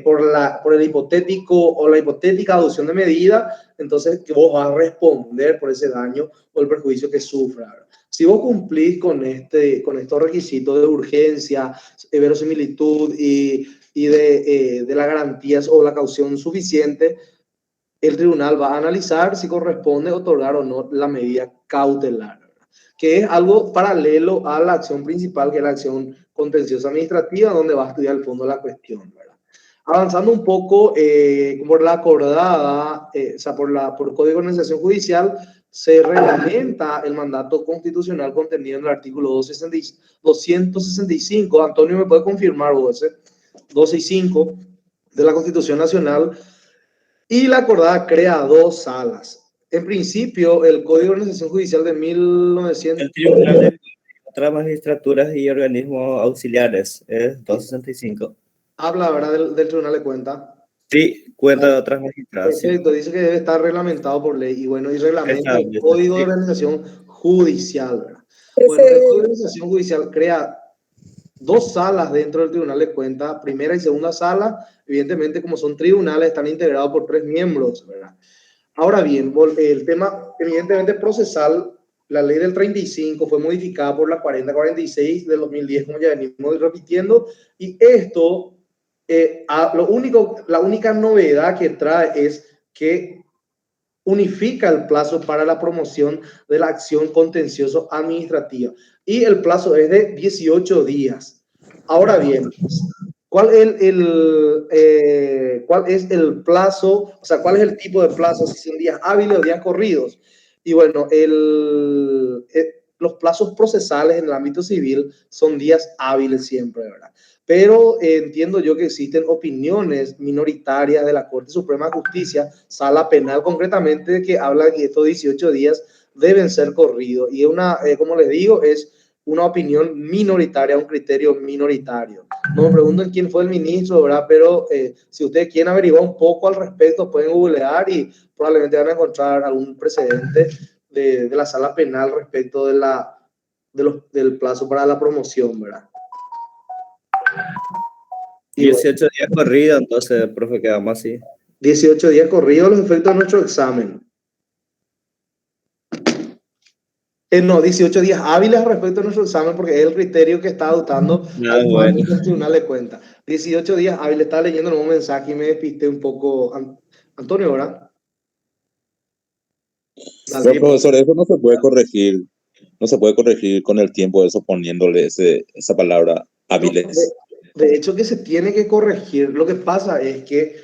por el hipotético o la hipotética adopción de medida, entonces que vos vas a responder por ese daño o el perjuicio que sufra, ¿verdad? Si vos cumplís con estos requisitos de urgencia, verosimilitud y de las garantías o la caución suficiente, el tribunal va a analizar si corresponde otorgar o no la medida cautelar, ¿verdad? Que es algo paralelo a la acción principal, que es la acción contenciosa administrativa, donde va a estudiar el fondo de la cuestión, ¿verdad? Avanzando un poco por la acordada, o sea, por Código de Organización Judicial, se reglamenta el mandato constitucional contenido en el artículo 265. Antonio, ¿me puede confirmar vos? 265 de la Constitución Nacional. Y la acordada crea 2 salas. En principio, el Código de Organización Judicial de 1900... El Tribunal de otras magistraturas y organismos auxiliares es 265. Habla, ¿verdad?, del Tribunal de Cuentas. Sí, cuenta de otras magistradas. Perfecto, dice que debe estar reglamentado por ley. Y bueno, y reglamenta el Código de Organización Judicial, ¿verdad? Bueno, el Código de Organización Judicial crea 2 salas dentro del Tribunal de Cuentas, primera y segunda sala. Evidentemente, como son tribunales, están integrados por 3 miembros, ¿verdad? Ahora bien, el tema evidentemente procesal, la ley del 35 fue modificada por la 4046 del 2010, como ya venimos repitiendo, y esto, la única novedad que trae es que unifica el plazo para la promoción de la acción contencioso administrativa, y el plazo es de 18 días. Ahora bien, ¿cuál es el plazo? O sea, ¿cuál es el tipo de plazo? Si son días hábiles o días corridos. Y bueno, los plazos procesales en el ámbito civil son días hábiles siempre, ¿verdad? Pero entiendo yo que existen opiniones minoritarias de la Corte Suprema de Justicia, Sala Penal concretamente, que hablan que estos 18 días deben ser corridos. Y como les digo, es una opinión minoritaria, un criterio minoritario. No me pregunten quién fue el ministro, ¿verdad? Pero si ustedes quieren averiguar un poco al respecto, pueden googlear y probablemente van a encontrar algún precedente de la Sala Penal respecto del plazo para la promoción, ¿verdad? 18 días corridos, entonces, profe, quedamos así. 18 días corridos los efectos de nuestro examen. No, 18 días hábiles respecto a nuestro examen, porque es el criterio que está adoptando bueno. el Tribunal de Cuentas. 18 días hábiles, estaba leyendo en un mensaje y me despisté un poco. Antonio, ¿verdad? Pero, profesor, eso no se puede corregir. No se puede corregir con el tiempo eso poniéndole esa palabra hábiles. De hecho que se tiene que corregir. Lo que pasa es que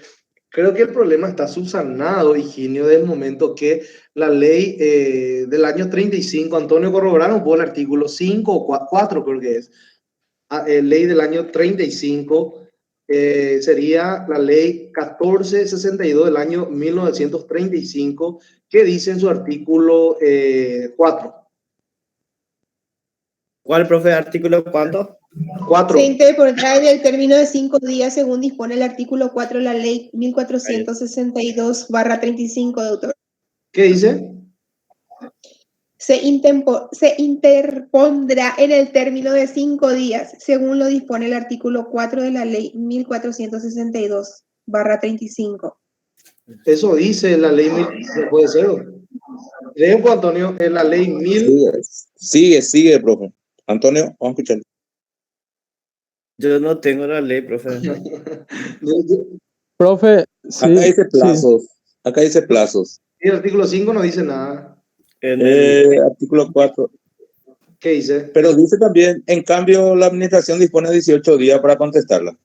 creo que el problema está subsanado, Higinio, del momento que la ley del año 35, Antonio corroboraron por el artículo 5 o 4, creo que es, ley del año 35, sería la ley 1462 del año 1935, que dice en su artículo 4. ¿Cuál, profe? ¿Artículo cuánto? 4. Se interpondrá en el término de 5 días, según dispone el artículo 4 de la ley 1462/35, doctor. ¿Qué dice? Se interpondrá en el término de 5 días, según lo dispone el artículo 4 de la ley 1462/35. Eso dice la ley, no puede ser. Leo, Antonio, en la ley 1000. Sigue, profe. Antonio, vamos a escuchar. Yo no tengo la ley, profe. Profe, sí. Acá dice plazos. Acá dice plazos. Y el artículo 5 no dice nada. Artículo 4. ¿Qué dice? Pero dice también, en cambio, la administración dispone de 18 días para contestarla.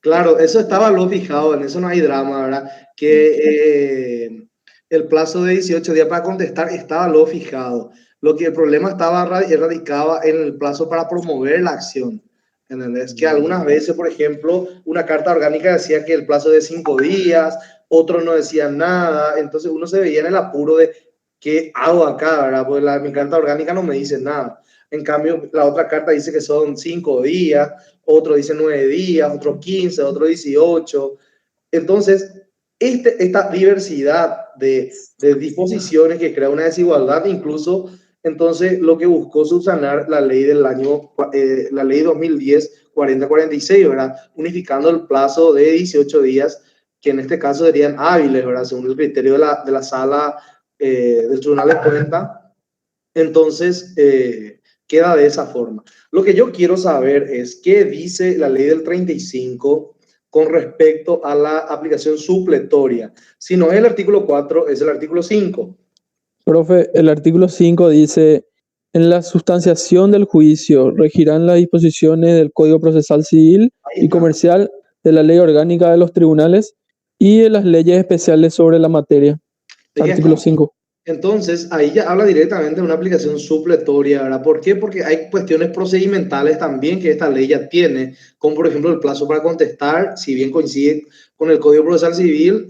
Claro, eso estaba lo fijado, en eso no hay drama, ¿verdad? Que el plazo de 18 días para contestar estaba lo fijado. Lo que el problema radicaba en el plazo para promover la acción. ¿Entendés? Que algunas veces, por ejemplo, una carta orgánica decía que el plazo de 5 días, otros no decían nada, entonces uno se veía en el apuro de ¿qué hago acá, verdad? Porque mi carta orgánica no me dice nada. En cambio, la otra carta dice que son 5 días, otro dice 9 días, otro 15, otro 18. Entonces, esta diversidad de disposiciones que crea una desigualdad, incluso, entonces, lo que buscó subsanar la ley del año, la ley 2010-4046, ¿verdad? Unificando el plazo de 18 días, que en este caso serían hábiles, ¿verdad? Según el criterio de la sala del Tribunal de Cuentas. Entonces, queda de esa forma. Lo que yo quiero saber es qué dice la ley del 35 con respecto a la aplicación supletoria. Si no es el artículo 4, es el artículo 5. Profe, el artículo 5 dice, en la sustanciación del juicio regirán las disposiciones del Código Procesal Civil y Comercial, de la Ley Orgánica de los Tribunales y de las leyes especiales sobre la materia. Artículo 5. Entonces, ahí ya habla directamente de una aplicación supletoria, ¿verdad? ¿Por qué? Porque hay cuestiones procedimentales también que esta ley ya tiene, como por ejemplo el plazo para contestar, si bien coincide con el Código Procesal Civil,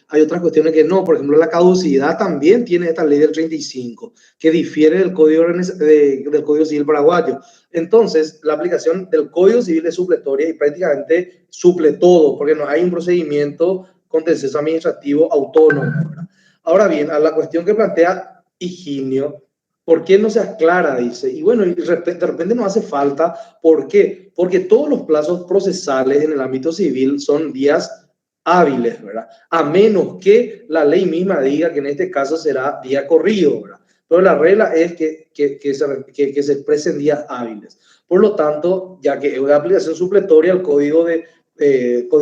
hay otras cuestiones que no. Por ejemplo, la caducidad también tiene esta ley del 35, que difiere del Código Civil paraguayo. Entonces, la aplicación del Código Civil es supletoria y prácticamente suple todo, porque no hay un procedimiento contencioso administrativo autónomo, ¿verdad? Ahora bien, a la cuestión que plantea Higinio, ¿por qué no se aclara? Dice, y bueno, de repente no hace falta. ¿Por qué? Porque todos los plazos procesales en el ámbito civil son días hábiles, ¿verdad? A menos que la ley misma diga que en este caso será día corrido, ¿verdad? Pero la regla es que se expresen días hábiles. Por lo tanto, ya que es una aplicación supletoria al Código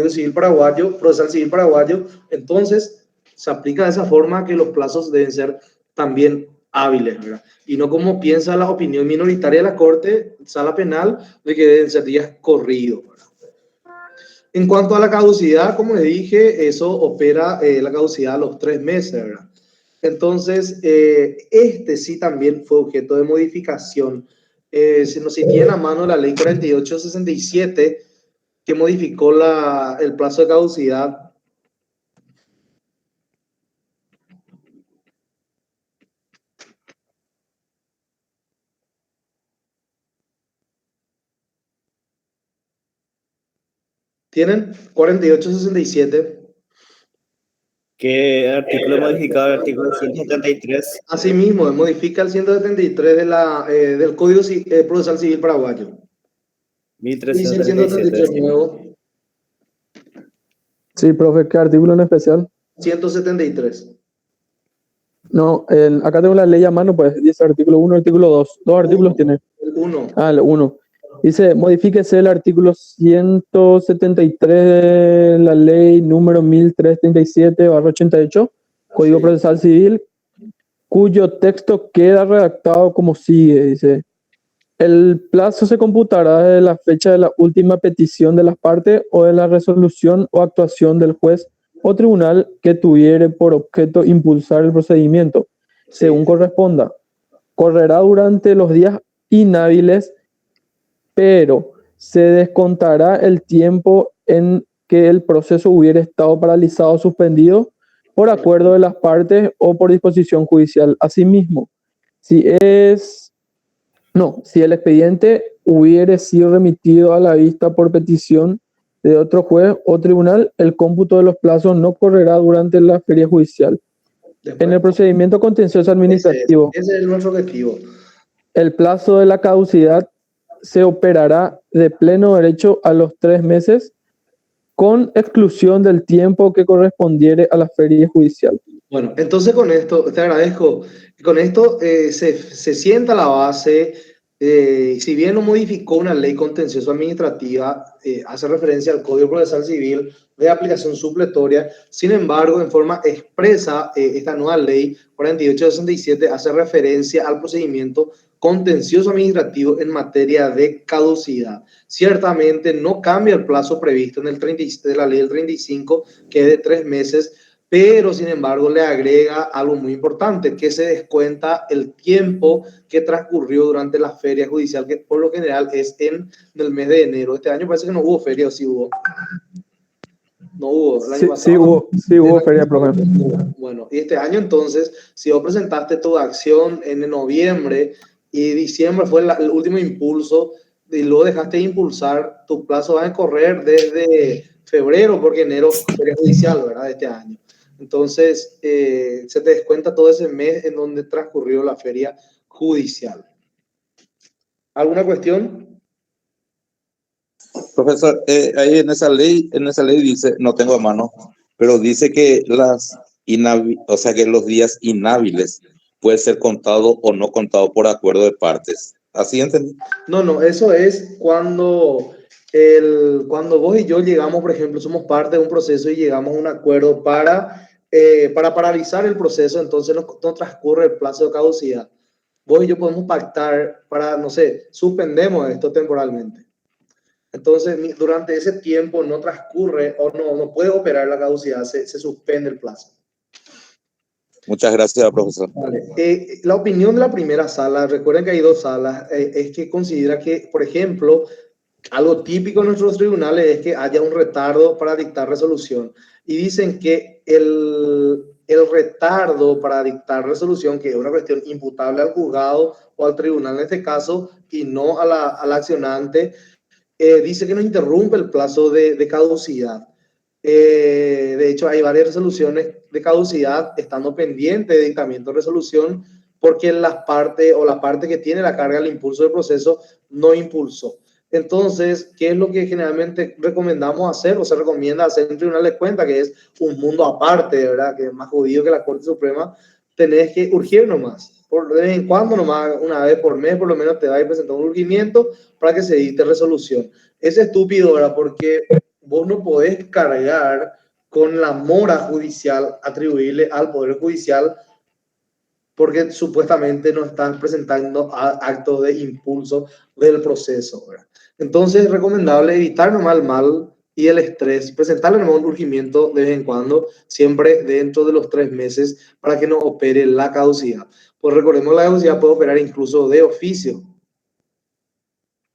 Civil Paraguayo, Procesal Civil Paraguayo, entonces se aplica de esa forma que los plazos deben ser también hábiles, ¿verdad? Y no como piensa la opinión minoritaria de la Corte, Sala Penal, de que deben ser días corridos, ¿verdad? En cuanto a la caducidad, como le dije, eso opera la caducidad a los 3 meses, ¿verdad? Entonces, este sí también fue objeto de modificación. Si tienen a mano la ley 4867, que modificó el plazo de caducidad. ¿Tienen? 4867. ¿Qué artículo modificado? El artículo 173. Así mismo, modifica el 173 del Código Procesal Civil Paraguayo. 1337. Nuevo. Sí, profe, ¿qué artículo en especial? 173. No, acá tengo la ley a mano, pues dice artículo 1, artículo 2. Dos artículos tiene. El 1. Ah, el 1. Dice, modifíquese el artículo 173 de la ley número 1337/88, Código Procesal Civil, cuyo texto queda redactado como sigue. Dice, el plazo se computará de la fecha de la última petición de las partes o de la resolución o actuación del juez o tribunal que tuviere por objeto impulsar el procedimiento, según corresponda. Correrá durante los días inhábiles, pero se descontará el tiempo en que el proceso hubiera estado paralizado o suspendido por acuerdo de las partes o por disposición judicial. Asimismo, si el expediente hubiere sido remitido a la vista por petición de otro juez o tribunal, el cómputo de los plazos no correrá durante la feria judicial. En el procedimiento contencioso administrativo, Ese es nuestro objetivo. el plazo de la caducidad se operará de pleno derecho a los 3 meses, con exclusión del tiempo que correspondiere a la feria judicial. Bueno, entonces con esto, te agradezco. Con esto se sienta la base. Si bien no modificó una ley contencioso administrativa, hace referencia al Código Procesal Civil de aplicación supletoria. Sin embargo, en forma expresa, esta nueva ley 4867 hace referencia al procedimiento contencioso administrativo en materia de caducidad. Ciertamente no cambia el plazo previsto en el 30, de la ley del 35, que es de 3 meses, pero sin embargo le agrega algo muy importante, que se descuenta el tiempo que transcurrió durante la feria judicial, que por lo general es en el mes de enero. Este año parece que no hubo feria, o sí hubo. No hubo, el año pasado. Sí hubo feria, profe. Bueno, y este año entonces, si vos presentaste tu acción en noviembre y diciembre fue el último impulso y luego dejaste de impulsar, tu plazo va a correr desde febrero, porque enero es feria judicial, ¿verdad? De este año. Entonces, se te descuenta todo ese mes en donde transcurrió la feria judicial. ¿Alguna cuestión? Profesor, ahí en esa ley dice, no tengo a mano, pero dice que que los días inhábiles pueden ser contados o no contados por acuerdo de partes. ¿Así entendí? No, eso es cuando vos y yo llegamos, por ejemplo, somos parte de un proceso y llegamos a un acuerdo para paralizar el proceso, entonces no transcurre el plazo de caducidad. Vos y yo podemos pactar para, no sé, suspendemos esto temporalmente. Entonces, durante ese tiempo no transcurre o no puede operar la caducidad, se suspende el plazo. Muchas gracias, profesor. Vale. La opinión de la primera sala, recuerden que hay 2 salas, es que considera que, por ejemplo, algo típico en nuestros tribunales es que haya un retardo para dictar resolución. Y dicen que el retardo para dictar resolución, que es una cuestión imputable al juzgado o al tribunal en este caso, y no al accionante, dice que no interrumpe el plazo de caducidad. De hecho, hay varias resoluciones de caducidad estando pendientes de dictamiento de resolución porque la parte que tiene la carga del impulso del proceso no impulsó. Entonces, ¿qué es lo que generalmente recomendamos hacer o se recomienda hacer en tribunales de cuentas? Que es un mundo aparte, ¿verdad? Que es más jodido que la Corte Suprema. Tenés que urgir nomás. De vez en cuando, nomás una vez por mes, por lo menos te va a ir presentando un urgimiento para que se dicte resolución. Es estúpido, ¿verdad? Porque vos no podés cargar con la mora judicial, atribuirle al Poder Judicial, porque supuestamente no están presentando actos de impulso del proceso, ¿verdad? Entonces es recomendable evitar nomás el mal y el estrés, presentarle nomás un urgimiento de vez en cuando, siempre dentro de los 3 meses, para que no opere la caducidad. Pues recordemos, la caducidad puede operar incluso de oficio.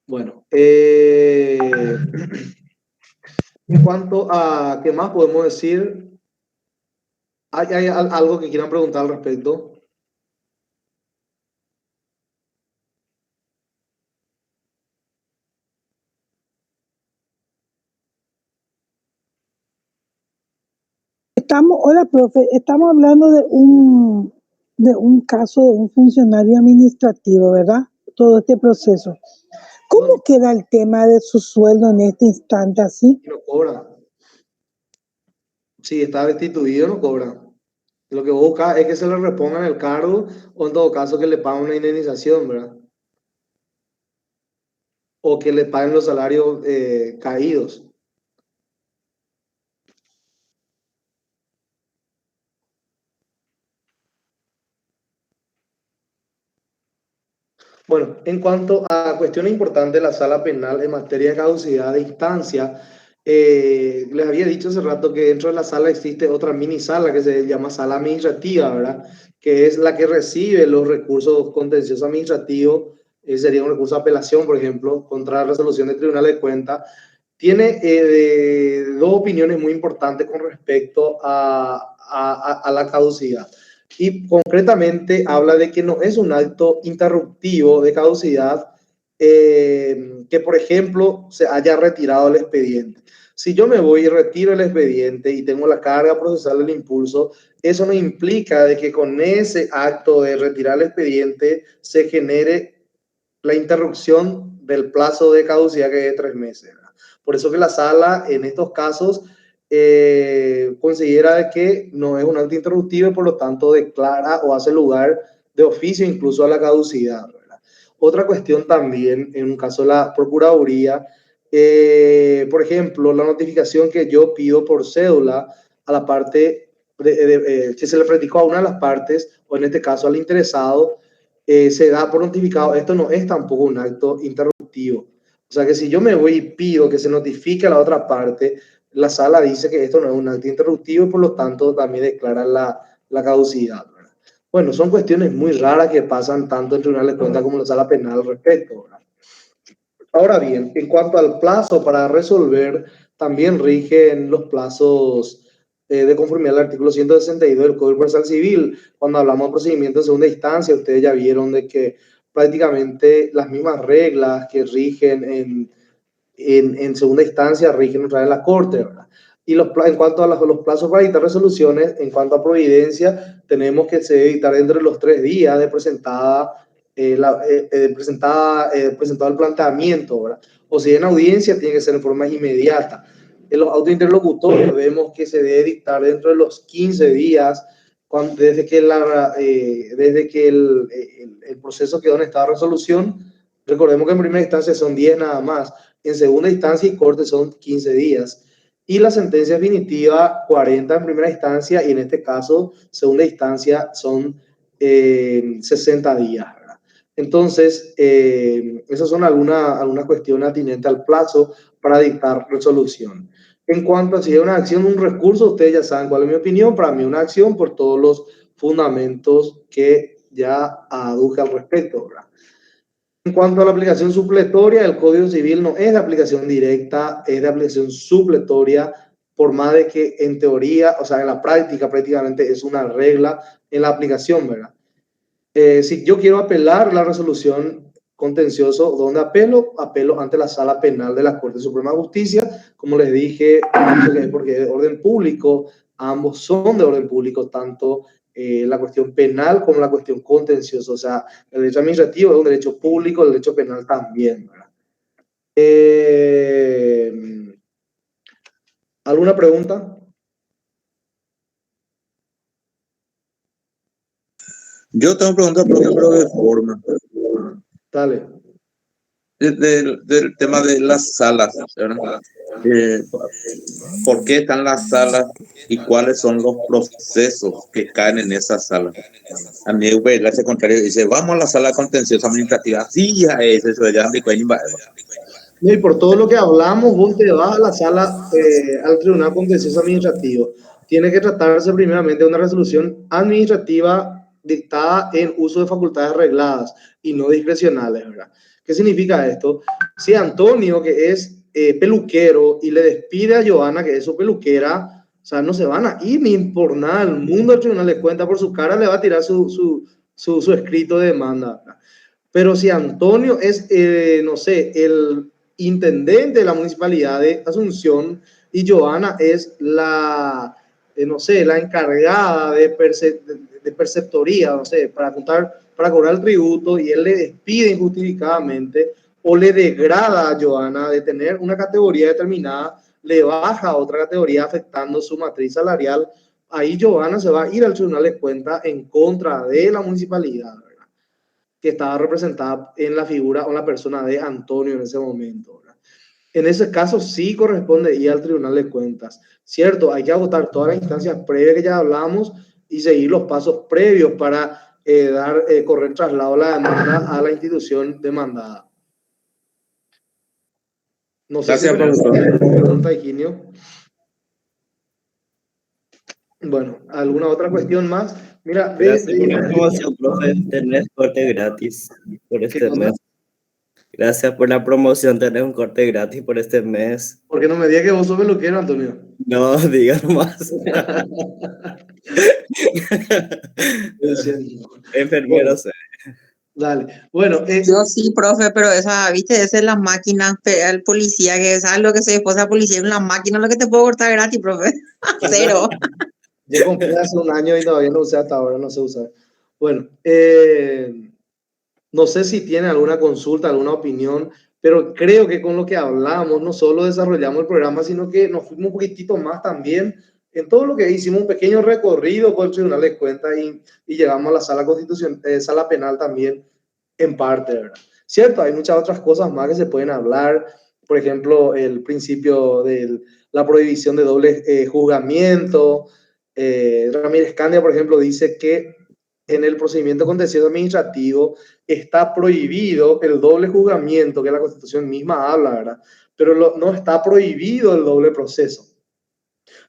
Bueno, en cuanto a qué más podemos decir, ¿hay algo que quieran preguntar al respecto? Hola, profe, estamos hablando de un caso de un funcionario administrativo, ¿verdad? Todo este proceso. ¿Cómo queda el tema de su sueldo en este instante así? No cobra. Si está destituido, no cobra. Lo que busca es que se le repongan el cargo o en todo caso que le paguen una indemnización, ¿verdad? O que le paguen los salarios caídos. Bueno, en cuanto a cuestiones importantes de la sala penal en materia de caducidad de instancia, les había dicho hace rato que dentro de la sala existe otra mini sala que se llama sala administrativa, ¿verdad? Que es la que recibe los recursos contenciosos administrativos, sería un recurso de apelación, por ejemplo, contra la resolución del Tribunal de Cuentas. Tiene dos opiniones muy importantes con respecto a la caducidad. Y concretamente habla de que no es un acto interruptivo de caducidad que, por ejemplo, se haya retirado el expediente. Si yo me voy y retiro el expediente y tengo la carga procesal del impulso, eso no implica de que con ese acto de retirar el expediente se genere la interrupción del plazo de caducidad que es de 3 meses. ¿Verdad? Por eso que la sala en estos casos considera que no es un acto interruptivo y por lo tanto declara o hace lugar de oficio incluso a la caducidad, ¿verdad? Otra cuestión también, en un caso de la Procuraduría, por ejemplo, la notificación que yo pido por cédula a la parte, que se le practicó a una de las partes, o en este caso al interesado, se da por notificado. Esto no es tampoco un acto interruptivo. O sea que si yo me voy y pido que se notifique a la otra parte, la sala dice que esto no es un acto interruptivo y por lo tanto también declara la caducidad, ¿verdad? Bueno, son cuestiones muy raras que pasan tanto en Tribunal de Cuentas como en la sala penal al respecto, ¿verdad? Ahora bien, en cuanto al plazo para resolver, también rigen los plazos de conformidad al artículo 162 del Código Procesal Civil. Cuando hablamos de procedimiento en segunda instancia, ustedes ya vieron de que prácticamente las mismas reglas que rigen en segunda instancia rigen otra vez en la Corte, ¿verdad? Y en cuanto a los plazos para dictar resoluciones, en cuanto a providencia, tenemos que se debe dictar dentro de los 3 días de presentado el planteamiento, ¿verdad? O si en audiencia, tiene que ser en forma inmediata. En los autos interlocutores vemos que se debe dictar dentro de los 15 días desde que el proceso quedó en estado de resolución. Recordemos que en primera instancia son 10 nada más. En segunda instancia y corte son 15 días. Y la sentencia definitiva, 40 en primera instancia y en este caso, segunda instancia, son 60 días. ¿Verdad? Entonces, esas son algunas cuestiones atinentes al plazo para dictar resolución. En cuanto a si es una acción o un recurso, ustedes ya saben cuál es mi opinión. Para mí, una acción por todos los fundamentos que ya aduje al respecto. ¿Verdad? En cuanto a la aplicación supletoria, el Código Civil no es de aplicación directa, es de aplicación supletoria, por más de que en teoría, o sea, en la práctica prácticamente es una regla en la aplicación, ¿verdad? Si yo quiero apelar la resolución contencioso, ¿dónde apelo? Apelo ante la Sala Penal de la Corte Suprema de Justicia. Como les dije, porque es de orden público, ambos son de orden público, tanto la cuestión penal como la cuestión contenciosa. O sea, el derecho administrativo es un derecho público, el derecho penal también, ¿verdad? ¿Alguna pregunta? Yo tengo preguntas, pero de forma. Dale. Del tema de las salas, ¿verdad? ¿Por qué están las salas y cuáles son los procesos que caen en esas salas? A mí, el hace contrario, dice, vamos a la sala contenciosa administrativa. Sí, ya es eso, ya me cuenta. Y por todo lo que hablamos, vos te vas a la sala, al Tribunal Contencioso Administrativo. Tiene que tratarse primeramente de una resolución administrativa dictada en uso de facultades regladas y no discrecionales, ¿verdad? ¿Qué significa esto? Si Antonio, que es peluquero, y le despide a Joana, que es su peluquera, o sea, no se van a ir ni por nada al mundo del Tribunal de Cuentas, por su cara le va a tirar su escrito de demanda, ¿verdad? Pero si Antonio es, no sé, el intendente de la municipalidad de Asunción y Joana es la, no sé, la encargada de perceptoría, no sé, para cobrar el tributo, y él le despide injustificadamente o le degrada a Joana de tener una categoría determinada, le baja a otra categoría afectando su matriz salarial. ahí Giovanna se va a ir al Tribunal de Cuentas en contra de la municipalidad, ¿verdad? Que estaba representada en la figura o la persona de Antonio en ese momento, ¿verdad? En ese caso sí corresponde ir al Tribunal de Cuentas, ¿cierto? Hay que agotar todas las instancias previas que ya hablamos y seguir los pasos previos para correr traslado la demanda a la institución demandada. No sé si pregunta, Higinio. Bueno, ¿alguna otra cuestión más? Mira, Gracias por la promoción, profe. Tenés corte gratis por este mes. Gracias por la promoción. Tenés un corte gratis por este mes. Porque no me digas que vos sos peluquero, Antonio. No, diga más. Enfermero, sé. Dale. Bueno, yo sí, profe, pero esa, viste, esa es la máquina, el policía, que sabes lo que se esposa policía en la máquina, lo que te puedo cortar gratis, profe. Cero. Yo compré hace un año y todavía no usé hasta ahora, no sé usar. Bueno, no sé si tiene alguna consulta, alguna opinión, pero creo que con lo que hablamos, no solo desarrollamos el programa, sino que nos fuimos un poquitito más también en todo lo que hicimos, un pequeño recorrido por el Tribunal de Cuentas y llegamos a la sala sala penal también, en parte, ¿verdad? Cierto, hay muchas otras cosas más que se pueden hablar, por ejemplo, el principio de la prohibición de doble juzgamiento. Ramírez Candia, por ejemplo, dice que en el procedimiento contencioso administrativo está prohibido el doble juzgamiento, que la Constitución misma habla, ¿verdad? Pero no está prohibido el doble proceso.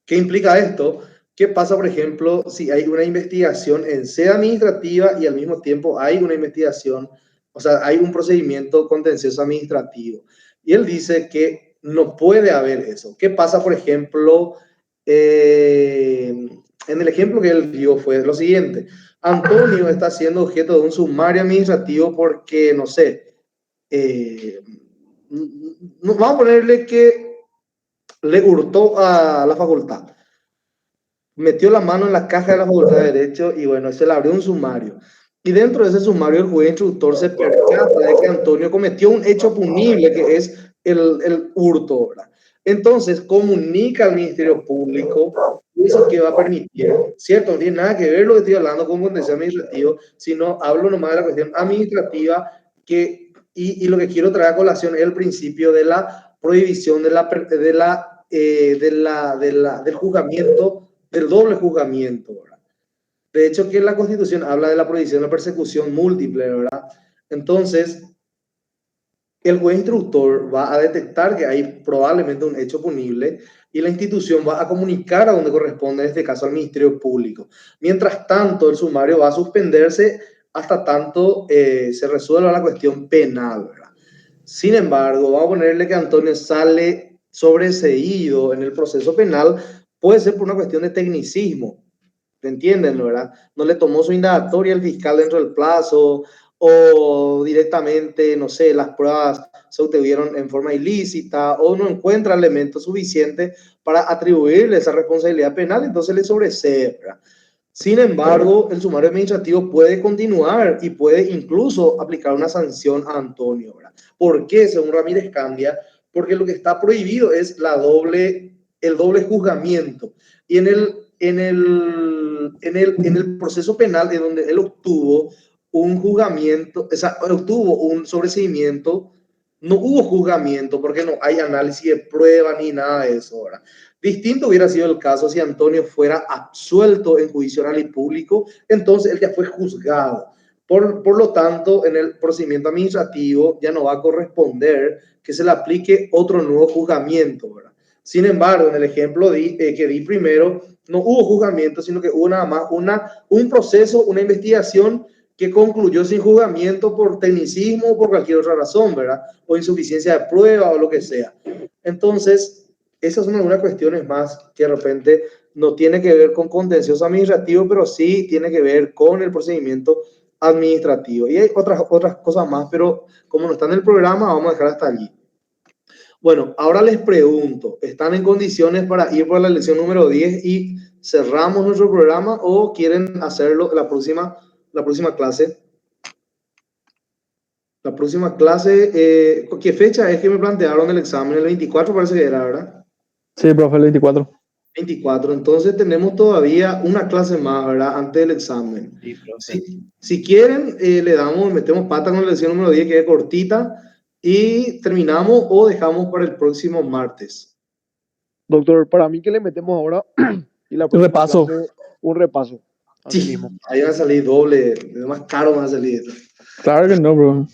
¿Qué implica esto? ¿Qué pasa, por ejemplo, si hay una investigación en sede administrativa y al mismo tiempo hay una investigación, o sea, hay un procedimiento contencioso administrativo? Y él dice que no puede haber eso. ¿Qué pasa, por ejemplo, en el ejemplo que él dio fue lo siguiente? Antonio está siendo objeto de un sumario administrativo porque, no sé, vamos a ponerle que le hurtó a la facultad. Metió la mano en la caja de la Facultad de Derecho y bueno, se le abrió un sumario. Y dentro de ese sumario el juez instructor se percata de que Antonio cometió un hecho punible que es el hurto, ¿verdad? Entonces comunica al Ministerio Público eso que va a permitir, ¿cierto? No tiene nada que ver lo que estoy hablando con contencioso administrativo, sino hablo nomás de la cuestión administrativa y lo que quiero traer a colación es el principio de la prohibición del juzgamiento, del doble juzgamiento, ¿verdad? De hecho, que la Constitución habla de la prohibición de la persecución múltiple, ¿verdad? Entonces, el juez instructor va a detectar que hay probablemente un hecho punible y la institución va a comunicar a donde corresponde, en este caso al Ministerio Público. Mientras tanto, el sumario va a suspenderse hasta tanto se resuelva la cuestión penal, ¿verdad? Sin embargo, vamos a ponerle que Antonio sale sobreseído en el proceso penal, puede ser por una cuestión de tecnicismo, ¿entienden, verdad? No le tomó su indagatoria el fiscal dentro del plazo, o directamente, no sé, las pruebas se obtuvieron en forma ilícita, o no encuentra elementos suficientes para atribuirle esa responsabilidad penal, entonces le sobresee, ¿verdad? Sin embargo, el sumario administrativo puede continuar y puede incluso aplicar una sanción a Antonio, ¿verdad? ¿Por qué? Según Ramírez Candia, porque lo que está prohibido es el doble juzgamiento. Y en el proceso penal de donde él obtuvo un juzgamiento, o sea, obtuvo un sobreseimiento, no hubo juzgamiento porque no hay análisis de prueba ni nada de eso, ¿verdad? Distinto hubiera sido el caso si Antonio fuera absuelto en juicio oral y público, entonces él ya fue juzgado. Por lo tanto, en el procedimiento administrativo ya no va a corresponder que se le aplique otro nuevo juzgamiento, ¿verdad? Sin embargo, en el ejemplo que di primero, no hubo juzgamiento, sino que hubo nada más un proceso, una investigación que concluyó sin juzgamiento por tecnicismo o por cualquier otra razón, ¿verdad? O insuficiencia de prueba o lo que sea. Entonces, esas son algunas cuestiones más que de repente no tiene que ver con contencioso administrativo, pero sí tiene que ver con el procedimiento administrativo. Y hay otras cosas más, pero como no está en el programa, vamos a dejar hasta allí. Bueno, ahora les pregunto, ¿están en condiciones para ir por la lección número 10 y cerramos nuestro programa o quieren hacerlo la próxima clase? La próxima clase, ¿qué fecha es que me plantearon el examen? El 24 parece que era, ¿verdad? Sí, profe, el 24. 24. Entonces tenemos todavía una clase más, ¿verdad? Antes del examen. Sí, profe. Si quieren, metemos pata con la lección número 10, que es cortita, y terminamos o dejamos para el próximo martes. Doctor, para mí que le metemos ahora y la Un próxima repaso. clase, un repaso. Así Sí, mismo. ahí va a salir doble, más caro va a salir esto. Claro que no, bro.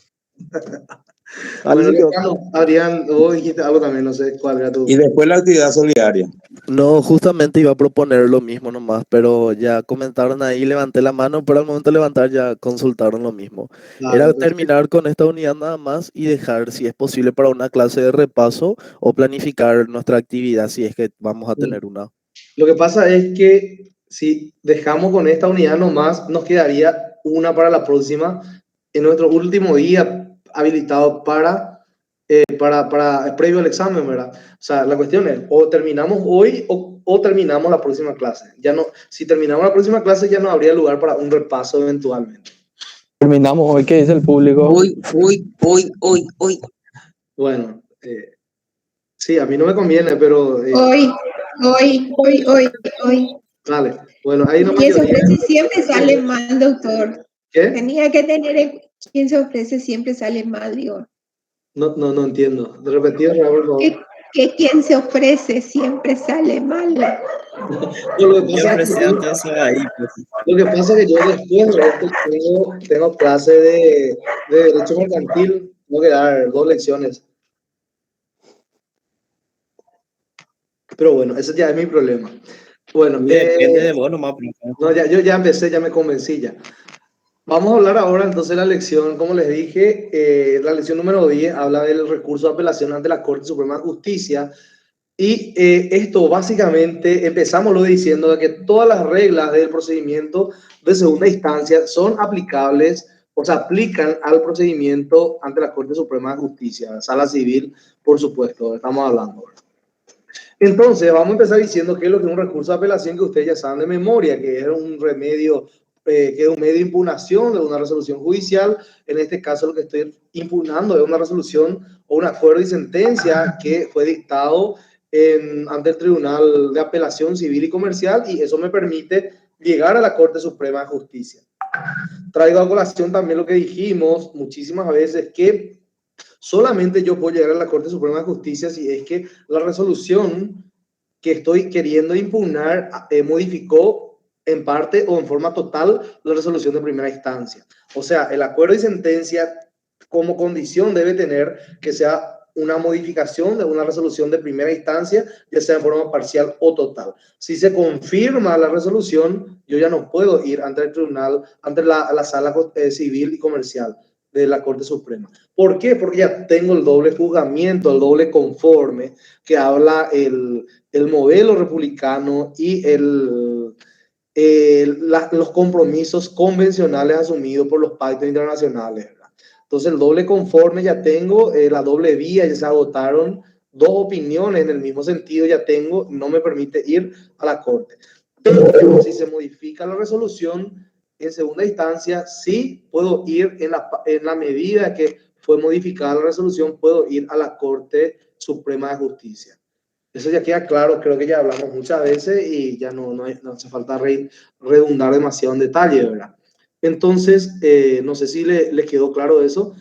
Bueno, Alicia, Adrián, vos dijiste algo también, no sé cuál era tu... Y después la actividad solidaria. No, justamente iba a proponer lo mismo nomás, pero ya comentaron ahí, levanté la mano, pero al momento de levantar ya consultaron lo mismo. Claro, Era entonces, terminar con esta unidad nada más y dejar, si es posible, para una clase de repaso o planificar nuestra actividad, si es que vamos a tener una. lo que pasa es que si dejamos con esta unidad nomás, nos quedaría una para la próxima, en nuestro último día habilitado para previo al examen, ¿verdad? O sea, la cuestión es, o terminamos hoy o terminamos la próxima clase. Ya no, si terminamos la próxima clase, ya no habría lugar para un repaso eventualmente. Terminamos hoy. ¿Qué dice el público? Hoy. Bueno, sí, a mí no me conviene, pero... Hoy. Vale, bueno, ahí no Quien se ofrece siempre sale mal, doctor. ¿Qué? Tenía que tener quien se ofrece siempre sale mal, digo. No entiendo. De repetir, por favor. Que quien se ofrece siempre sale mal. Lo que pasa es que yo después de esto tengo clase de Derecho Mercantil, tengo que dar 2 lecciones. Pero bueno, ese ya es mi problema. Bueno, Depende de vos nomás, profe. no, yo ya empecé, ya me convencí ya. Vamos a hablar ahora entonces de la lección, como les dije, la lección número 10 habla del recurso de apelación ante la Corte Suprema de Justicia. Y esto básicamente empezámoslo diciendo de que todas las reglas del procedimiento de segunda instancia son aplicables o se aplican al procedimiento ante la Corte Suprema de Justicia, Sala Civil, por supuesto, estamos hablando. Entonces, vamos a empezar diciendo qué es lo que es un recurso de apelación que ustedes ya saben de memoria, que es un remedio, que es un medio de impugnación de una resolución judicial. En este caso, lo que estoy impugnando es una resolución o un acuerdo y sentencia que fue dictado ante el Tribunal de Apelación Civil y Comercial, y eso me permite llegar a la Corte Suprema de Justicia. Traigo a colación también lo que dijimos muchísimas veces, que solamente yo puedo llegar a la Corte Suprema de Justicia si es que la resolución que estoy queriendo impugnar modificó en parte o en forma total la resolución de primera instancia. O sea, el acuerdo y sentencia como condición debe tener que sea una modificación de una resolución de primera instancia, ya sea en forma parcial o total. Si se confirma la resolución, yo ya no puedo ir ante el tribunal, ante la sala civil y comercial de la Corte Suprema. ¿Por qué? Porque ya tengo el doble juzgamiento, el doble conforme, que habla el modelo republicano y los compromisos convencionales asumidos por los pactos internacionales. Entonces, el doble conforme ya tengo, la doble vía, ya se agotaron 2 opiniones en el mismo sentido, ya tengo, no me permite ir a la Corte. Pero si se modifica la resolución en segunda instancia, sí puedo ir en la medida que fue modificada la resolución, puedo ir a la Corte Suprema de Justicia. Eso ya queda claro, creo que ya hablamos muchas veces y ya no hace falta redundar demasiado en detalle, ¿verdad? Entonces, no sé si les quedó claro eso.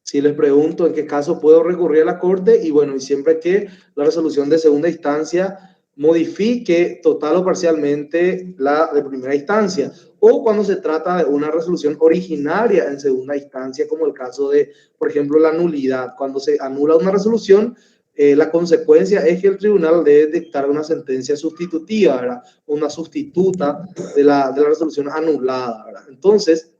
Si les pregunto en qué caso puedo recurrir a la Corte, y bueno, y siempre que la resolución de segunda instancia modifique total o parcialmente la de primera instancia, o cuando se trata de una resolución originaria en segunda instancia, como el caso de, por ejemplo, la nulidad. Cuando se anula una resolución, la consecuencia es que el tribunal debe dictar una sentencia sustitutiva, ¿verdad? Una sustituta de la resolución anulada, ¿verdad? Entonces,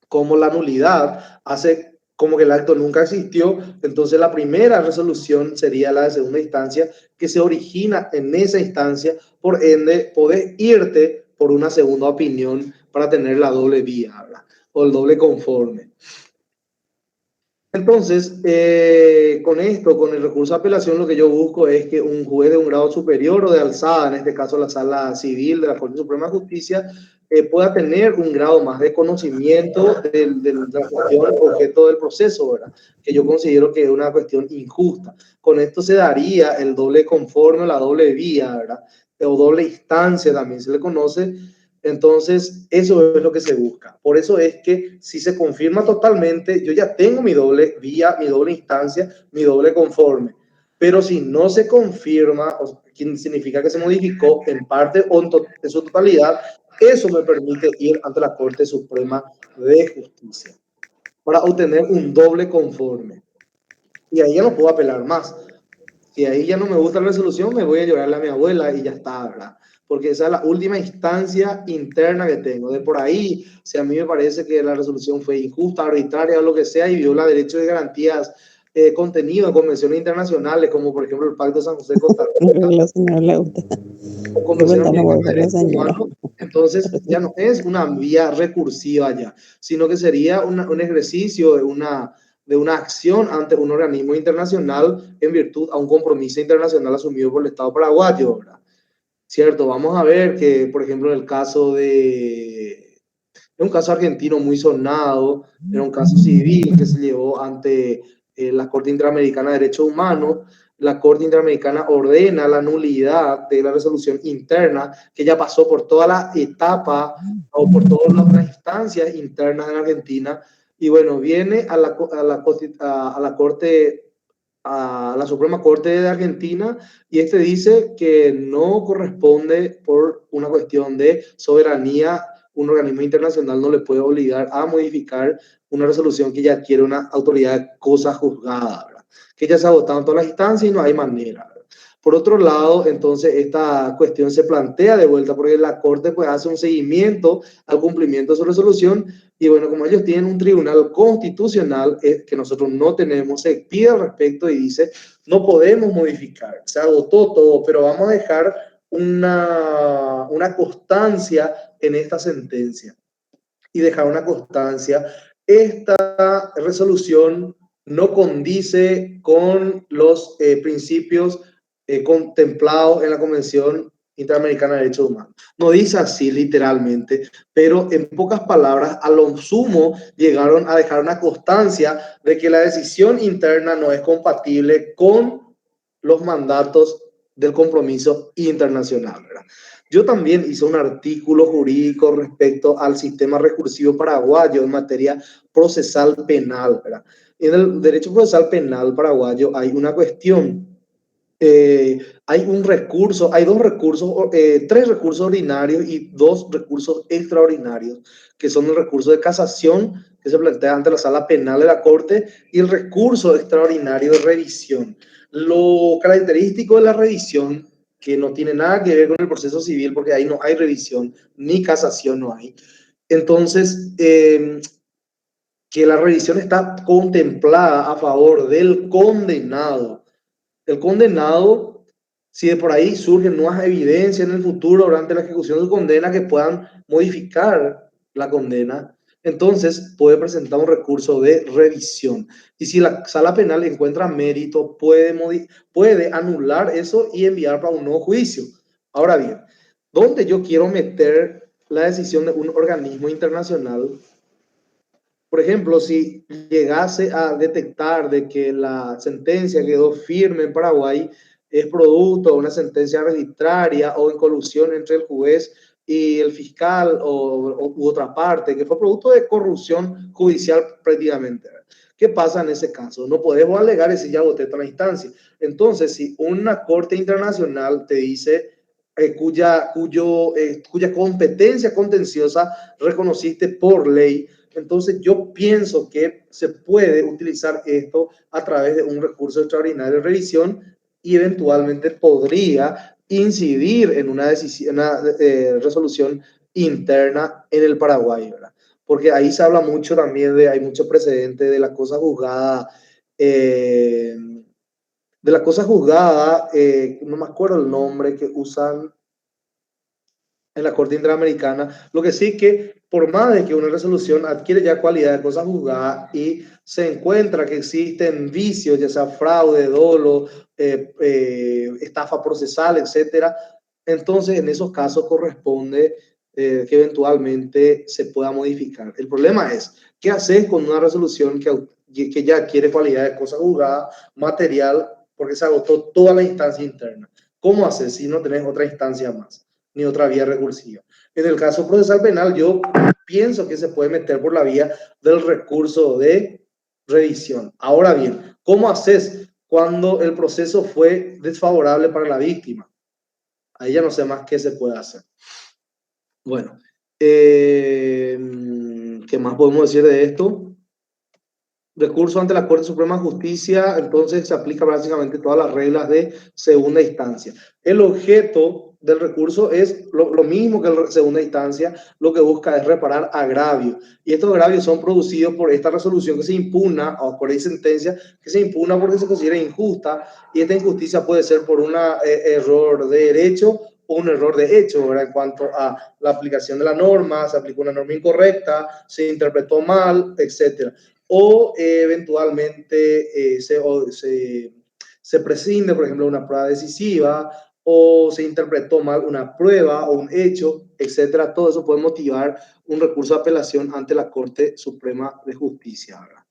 como la nulidad hace como que el acto nunca existió, entonces la primera resolución sería la de segunda instancia, que se origina en esa instancia, por ende, podés irte por una segunda opinión para tener la doble vía, ¿verdad? O el doble conforme. Entonces, con esto, con el recurso de apelación, lo que yo busco es que un juez de un grado superior o de alzada, en este caso la Sala Civil de la Corte Suprema de Justicia, pueda tener un grado más de conocimiento de la cuestión objeto del proceso, ¿verdad? Que yo considero que es una cuestión injusta. Con esto se daría el doble conforme, la doble vía, ¿verdad? O doble instancia también se le conoce. Entonces, eso es lo que se busca. Por eso es que si se confirma totalmente, yo ya tengo mi doble vía, mi doble instancia, mi doble conforme. Pero si no se confirma, significa que se modificó en parte o en su totalidad, eso me permite ir ante la Corte Suprema de Justicia para obtener un doble conforme. Y ahí ya no puedo apelar más. Si ahí ya no me gusta la resolución, me voy a llorarle a mi abuela y ya está, ¿verdad? Porque esa es la última instancia interna que tengo. De por ahí, si a mí me parece que la resolución fue injusta, arbitraria o lo que sea y viola derechos y garantías contenidos en convenciones internacionales, como por ejemplo el Pacto de San José de Costa Rica, La señora le gusta. o Convención Americana de Derechos Humanos, entonces ya no es una vía recursiva ya, sino que sería un ejercicio de una acción ante un organismo internacional en virtud a un compromiso internacional asumido por el Estado paraguayo, ¿verdad? Cierto, vamos a ver que, por ejemplo, en el caso de... Es un caso argentino muy sonado, era un caso civil que se llevó ante la Corte Interamericana de Derechos Humanos. La Corte Interamericana ordena la nulidad de la resolución interna que ya pasó por toda la etapa o por todas las instancias internas en Argentina. Y bueno, viene a la Corte, a la Suprema Corte de Argentina, y este dice que no corresponde por una cuestión de soberanía. Un organismo internacional no le puede obligar a modificar una resolución que ya adquiere una autoridad de cosa juzgada, ¿verdad? Que ya se ha votado en todas las instancias y no hay manera, ¿verdad? Por otro lado, entonces esta cuestión se plantea de vuelta porque la Corte pues hace un seguimiento al cumplimiento de su resolución y bueno, como ellos tienen un tribunal constitucional que nosotros no tenemos, se pide al respecto y dice, no podemos modificar, se agotó todo, pero vamos a dejar una constancia en esta sentencia y dejar una constancia. Esta resolución no condice con los principios contemplados en la Convención Interamericana de Derechos Humanos. No dice así literalmente, pero en pocas palabras, a lo sumo llegaron a dejar una constancia de que la decisión interna no es compatible con los mandatos del compromiso internacional, ¿verdad? Yo también hice un artículo jurídico respecto al sistema recursivo paraguayo en materia procesal penal, ¿verdad? En el derecho procesal penal paraguayo hay una cuestión, hay un recurso, hay dos recursos, tres recursos ordinarios y dos recursos extraordinarios, que son el recurso de casación que se plantea ante la sala penal de la Corte y el recurso extraordinario de revisión. Lo característico de la revisión, que no tiene nada que ver con el proceso civil, porque ahí no hay revisión, ni casación no hay. Entonces, que la revisión está contemplada a favor del condenado. El condenado, si de por ahí surgen nuevas evidencias en el futuro durante la ejecución de su condena que puedan modificar la condena, entonces puede presentar un recurso de revisión. Y si la sala penal encuentra mérito, puede anular eso y enviar para un nuevo juicio. Ahora bien, ¿dónde yo quiero meter la decisión de un organismo internacional? Por ejemplo, si llegase a detectar de que la sentencia quedó firme en Paraguay, es producto de una sentencia arbitraria o en colusión entre el juez y el fiscal u otra parte, que fue producto de corrupción judicial prácticamente. ¿Qué pasa en ese caso? No podemos alegar y si ya voté toda la instancia. Entonces, si una corte internacional te dice cuya competencia contenciosa reconociste por ley, entonces yo pienso que se puede utilizar esto a través de un recurso extraordinario de revisión y eventualmente podría incidir en una decisión, resolución interna en el Paraguay, ¿verdad? Porque ahí se habla mucho también hay mucho precedente de la cosa juzgada, no me acuerdo el nombre que usan, en la Corte Interamericana. Lo que sí que, por más de que una resolución adquiere ya cualidad de cosa juzgada y se encuentra que existen vicios, ya sea fraude, dolo, estafa procesal, etcétera, entonces en esos casos corresponde que eventualmente se pueda modificar. El problema es, ¿qué haces con una resolución que ya adquiere cualidad de cosa juzgada, material, porque se agotó toda la instancia interna? ¿Cómo haces si no tenés otra instancia más, ni otra vía recursiva? En el caso procesal penal, yo pienso que se puede meter por la vía del recurso de revisión. Ahora bien, ¿cómo haces cuando el proceso fue desfavorable para la víctima? Ahí ya no sé más qué se puede hacer. Bueno, ¿qué más podemos decir de esto? Recurso ante la Corte Suprema de Justicia, entonces se aplica básicamente todas las reglas de segunda instancia. El objeto del recurso es lo mismo que la segunda instancia, lo que busca es reparar agravios. Y estos agravios son producidos por esta resolución que se impugna, o por esta sentencia que se impugna porque se considera injusta, y esta injusticia puede ser por un error de derecho o un error de hecho, ¿verdad? En cuanto a la aplicación de la norma, se aplicó una norma incorrecta, se interpretó mal, etcétera. O eventualmente se prescinde, por ejemplo, una prueba decisiva, o se interpretó mal una prueba o un hecho, etcétera. Todo eso puede motivar un recurso de apelación ante la Corte Suprema de Justicia, ¿verdad?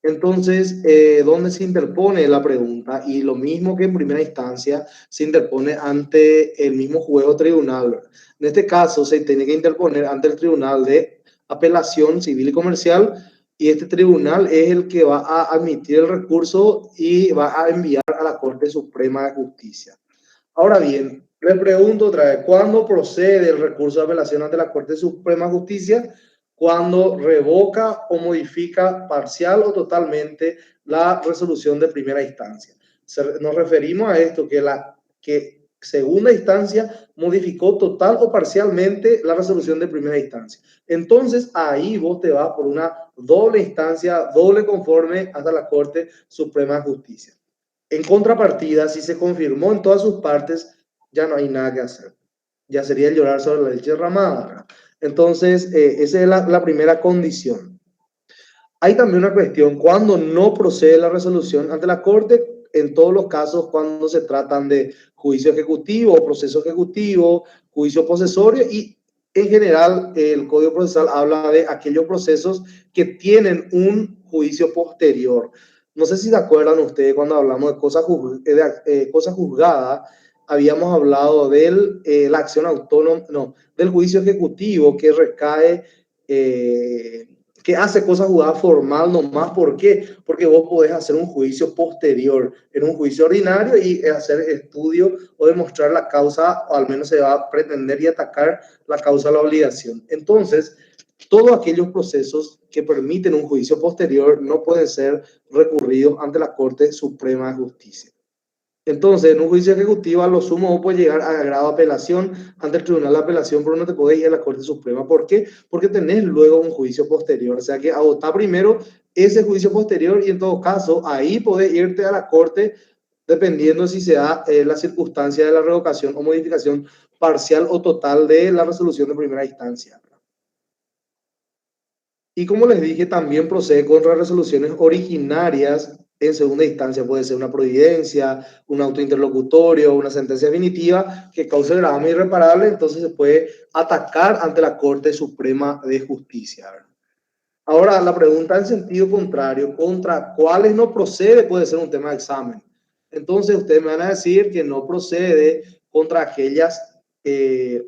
Entonces, ¿dónde se interpone la pregunta? Y lo mismo que en primera instancia, se interpone ante el mismo juez o tribunal, ¿verdad? En este caso, se tiene que interponer ante el Tribunal de Apelación Civil y Comercial, y este tribunal es el que va a admitir el recurso y va a enviar a la Corte Suprema de Justicia. Ahora bien, le pregunto otra vez, ¿cuándo procede el recurso de apelación ante la Corte Suprema de Justicia? Cuando revoca o modifica parcial o totalmente la resolución de primera instancia. Nos referimos a esto, que segunda instancia modificó total o parcialmente la resolución de primera instancia. Entonces, ahí vos te vas por una doble instancia, doble conforme hasta la Corte Suprema de Justicia. En contrapartida, si se confirmó en todas sus partes, ya no hay nada que hacer. Ya sería el llorar sobre la leche derramada, ¿verdad? Entonces, esa es la primera condición. Hay también una cuestión, cuando no procede la resolución ante la Corte, en todos los casos cuando se tratan de juicio ejecutivo, proceso ejecutivo, juicio posesorio, y en general el Código Procesal habla de aquellos procesos que tienen un juicio posterior. No sé si se acuerdan ustedes cuando hablamos de cosa juzgada, habíamos hablado de la acción autónoma, no, del juicio ejecutivo que recae, que hace cosa juzgada formal nomás. ¿Por qué? Porque vos podés hacer un juicio posterior en un juicio ordinario y hacer estudio o demostrar la causa, o al menos se va a pretender y atacar la causa de la obligación. Entonces, todos aquellos procesos que permiten un juicio posterior no pueden ser recurridos ante la Corte Suprema de Justicia. Entonces, en un juicio ejecutivo, a lo sumo, vos puedes llegar a grado de apelación ante el Tribunal de Apelación, pero no te podés ir a la Corte Suprema. ¿Por qué? Porque tenés luego un juicio posterior. O sea que agotar primero ese juicio posterior y en todo caso, ahí podés irte a la Corte dependiendo si se da la circunstancia de la revocación o modificación parcial o total de la resolución de primera instancia. Y como les dije, también procede contra resoluciones originarias en segunda instancia. Puede ser una providencia, un auto interlocutorio, una sentencia definitiva que cause gravamen irreparable, entonces se puede atacar ante la Corte Suprema de Justicia, ¿verdad? Ahora, la pregunta en sentido contrario, ¿contra cuáles no procede? Puede ser un tema de examen. Entonces, ustedes me van a decir que no procede contra aquellas,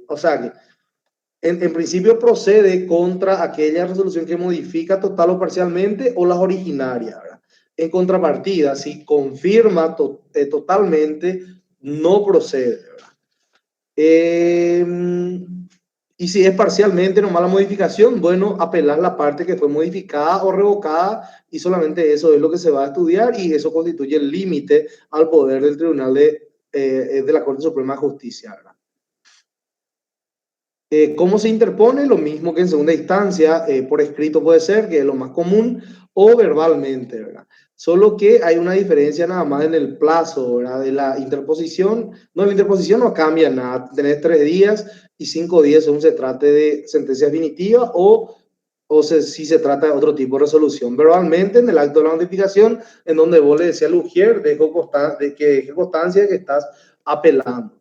o sea, que en principio procede contra aquella resolución que modifica total o parcialmente o las originarias, ¿verdad? En contrapartida, si confirma totalmente, no procede, ¿verdad? Y si es parcialmente nomás la modificación, bueno, apelar la parte que fue modificada o revocada, y solamente eso es lo que se va a estudiar, y eso constituye el límite al poder del Tribunal de la Corte Suprema de Justicia, ¿verdad? ¿Cómo se interpone? Lo mismo que en segunda instancia, por escrito puede ser, que es lo más común, o verbalmente, ¿verdad? Solo que hay una diferencia nada más en el plazo, ¿verdad? De la interposición. No, la interposición no cambia nada. Tenés 3 días y 5 días según se trate de sentencia definitiva si se trata de otro tipo de resolución. Verbalmente, en el acto de la notificación, en donde vos le decías al ujier, deje constancia de que estás apelando.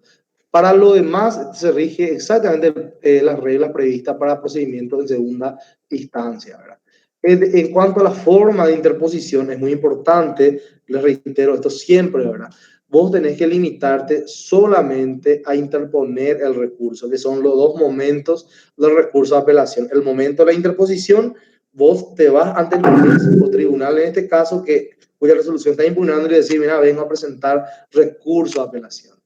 Para lo demás, se rige exactamente las reglas previstas para procedimientos en segunda instancia, ¿verdad? En cuanto a la forma de interposición, es muy importante, les reitero esto siempre, ¿verdad? Vos tenés que limitarte solamente a interponer el recurso, que son los 2 momentos del recurso de apelación. El momento de la interposición, vos te vas ante el juez o tribunal, en este caso, cuya resolución está impugnando, y decir, mira, vengo a presentar recurso de apelación.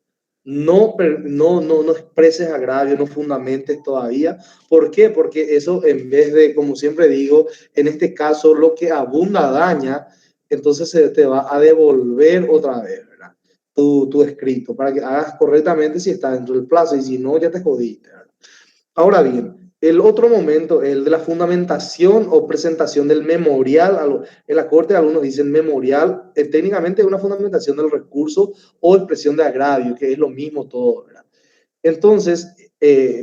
No expreses agravio, no fundamentes todavía. ¿Por qué? Porque eso, en vez de, como siempre digo, en este caso, lo que abunda daña, entonces se te va a devolver otra vez, ¿verdad? Tu escrito, para que hagas correctamente si está dentro del plazo, y si no, ya te jodiste, ¿verdad? Ahora bien, el otro momento, el de la fundamentación o presentación del memorial. En la Corte algunos dicen memorial, técnicamente es una fundamentación del recurso o expresión de agravio, que es lo mismo todo, ¿verdad? Entonces,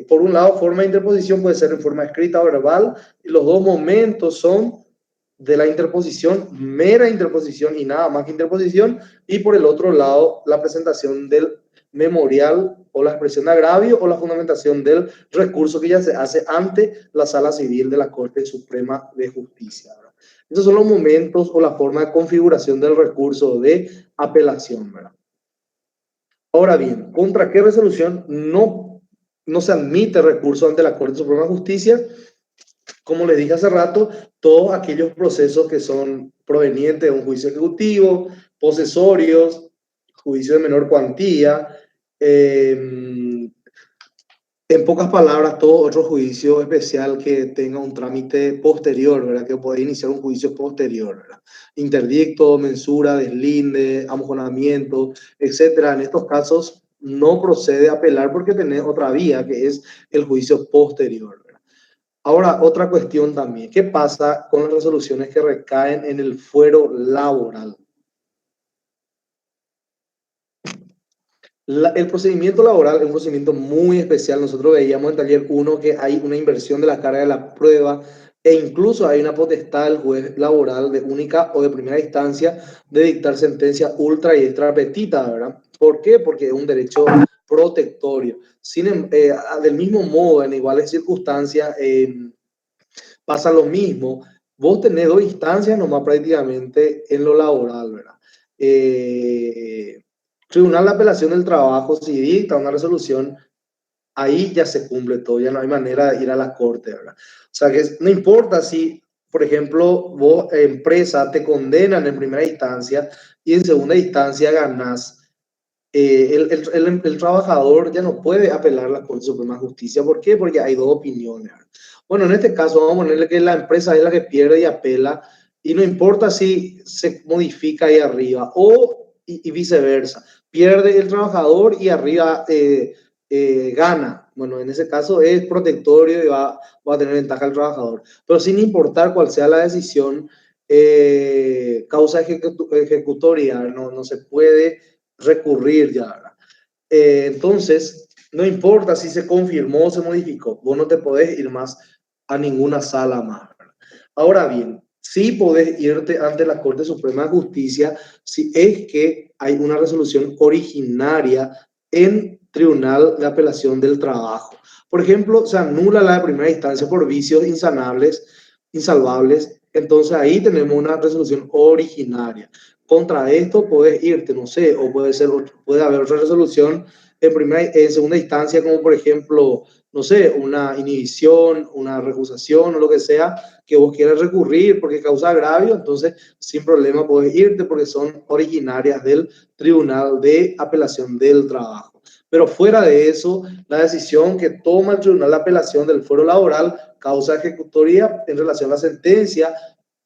por un lado, forma de interposición puede ser en forma escrita o verbal, y los 2 momentos son de la interposición, mera interposición y nada más que interposición, y por el otro lado, la presentación del memorial o la expresión de agravio o la fundamentación del recurso que ya se hace ante la Sala Civil de la Corte Suprema de Justicia, ¿verdad? Esos son los momentos o la forma de configuración del recurso de apelación, ¿verdad? Ahora bien, ¿contra qué resolución no se admite recurso ante la Corte Suprema de Justicia? Como les dije hace rato, todos aquellos procesos que son provenientes de un juicio ejecutivo, posesorios, juicio de menor cuantía, en pocas palabras, todo otro juicio especial que tenga un trámite posterior, ¿verdad? Que puede iniciar un juicio posterior, ¿verdad? Interdicto, mensura, deslinde, amojonamiento, etcétera. En estos casos no procede a apelar porque tenés otra vía, que es el juicio posterior, ¿verdad? Ahora, otra cuestión también. ¿Qué pasa con las resoluciones que recaen en el fuero laboral? El procedimiento laboral es un procedimiento muy especial. Nosotros veíamos en taller 1 que hay una inversión de la carga de la prueba, e incluso hay una potestad del juez laboral de única o de primera instancia de dictar sentencia ultra y extra petita, ¿verdad? ¿Por qué? Porque es un derecho protectorio. Del mismo modo, en iguales circunstancias, pasa lo mismo. Vos tenés 2 instancias nomás prácticamente en lo laboral, ¿verdad? Tribunal de Apelación del Trabajo, si dicta una resolución, ahí ya se cumple todo, ya no hay manera de ir a la corte, ¿verdad? O sea que no importa si, por ejemplo, vos, empresa, te condenan en primera instancia y en segunda instancia ganás. El trabajador ya no puede apelar a la Corte Suprema de Justicia. ¿Por qué? Porque hay 2 opiniones. Bueno, en este caso vamos a ponerle que la empresa es la que pierde y apela, y no importa si se modifica ahí arriba y viceversa. Pierde el trabajador y arriba gana. Bueno, en ese caso es protectorio y va a tener ventaja el trabajador. Pero sin importar cuál sea la decisión, causa ejecutoria, no se puede recurrir ya, ¿verdad? Entonces, no importa si se confirmó o se modificó, vos no te podés ir más a ninguna sala más, ¿verdad? Ahora bien, sí podés irte ante la Corte Suprema de Justicia si es que hay una resolución originaria en Tribunal de Apelación del Trabajo. Por ejemplo, se anula la de primera instancia por vicios insalvables, entonces ahí tenemos una resolución originaria. Contra esto puedes irte, no sé, o puede haber otra resolución en segunda instancia, como por ejemplo, no sé, una inhibición, una recusación o lo que sea, que vos quieras recurrir porque causa agravio, entonces sin problema puedes irte porque son originarias del Tribunal de Apelación del Trabajo. Pero fuera de eso, la decisión que toma el Tribunal de Apelación del Fuero Laboral causa ejecutoria en relación a la sentencia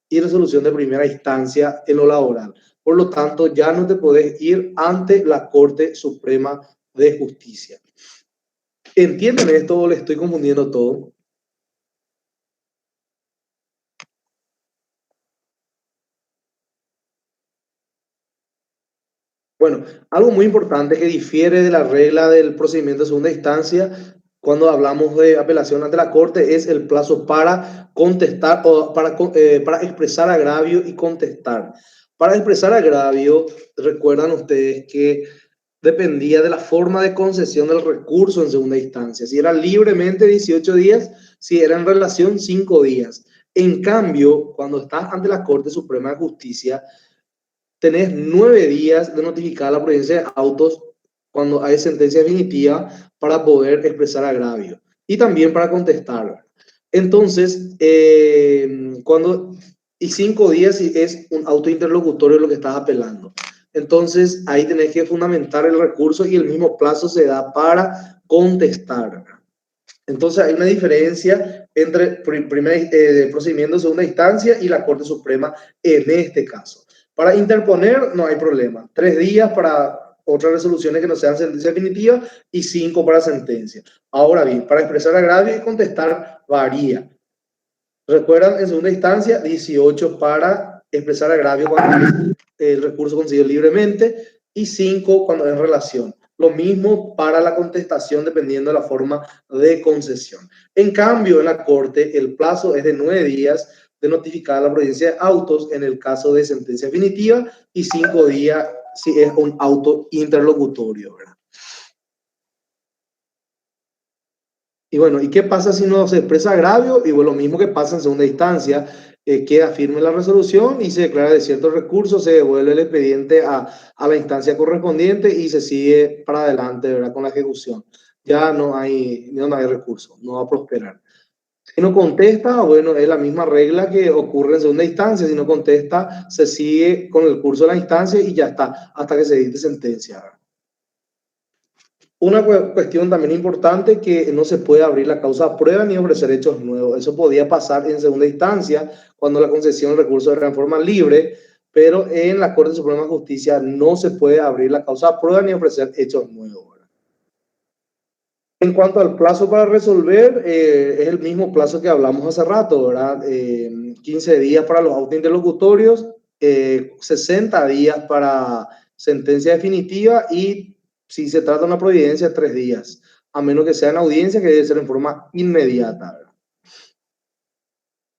y resolución de primera instancia en lo laboral. Por lo tanto, ya no te podés ir ante la Corte Suprema de Justicia. ¿Entienden esto o le estoy confundiendo todo? Bueno, algo muy importante que difiere de la regla del procedimiento de segunda instancia cuando hablamos de apelación ante la Corte es el plazo para contestar o para expresar agravio y contestar. Para expresar agravio, recuerdan ustedes que dependía de la forma de concesión del recurso en segunda instancia. Si era libremente 18 días, si era en relación 5 días. En cambio, cuando estás ante la Corte Suprema de Justicia, tenés 9 días de notificar la providencia de autos cuando hay sentencia definitiva para poder expresar agravio y también para contestar. Entonces, y 5 días si es un auto interlocutorio lo que estás apelando. Entonces, ahí tenés que fundamentar el recurso y el mismo plazo se da para contestar. Entonces, hay una diferencia entre procedimiento de segunda instancia y la Corte Suprema en este caso. Para interponer no hay problema. 3 días para otras resoluciones que no sean sentencia definitiva y 5 para sentencia. Ahora bien, para expresar agravio y contestar varía. Recuerdan, en segunda instancia, 18 para expresar agravio cuando el recurso concedido libremente y 5 cuando es en relación. Lo mismo para la contestación dependiendo de la forma de concesión. En cambio, en la Corte el plazo es de 9 días de notificar la providencia de autos en el caso de sentencia definitiva y 5 días si es un auto interlocutorio, ¿verdad? Y bueno, ¿y qué pasa si no se expresa agravio? Y bueno, lo mismo que pasa en segunda instancia, queda firme la resolución y se declara desierto el recurso, se devuelve el expediente a la instancia correspondiente y se sigue para adelante, ¿verdad? Con la ejecución. Ya no hay recurso, no va a prosperar. Si no contesta, bueno, es la misma regla que ocurre en segunda instancia. Si no contesta, se sigue con el curso de la instancia y ya está, hasta que se dicte sentencia. Una cuestión también importante, que no se puede abrir la causa a prueba ni ofrecer hechos nuevos. Eso podía pasar en segunda instancia cuando la concesión del recurso era en forma libre, pero en la Corte Suprema de Justicia no se puede abrir la causa a prueba ni ofrecer hechos nuevos. En cuanto al plazo para resolver, es el mismo plazo que hablamos hace rato, ¿verdad? 15 días para los autos interlocutorios, 60 días para sentencia definitiva y si se trata de una providencia, 3 días, a menos que sea en audiencia, que debe ser en forma inmediata, ¿verdad?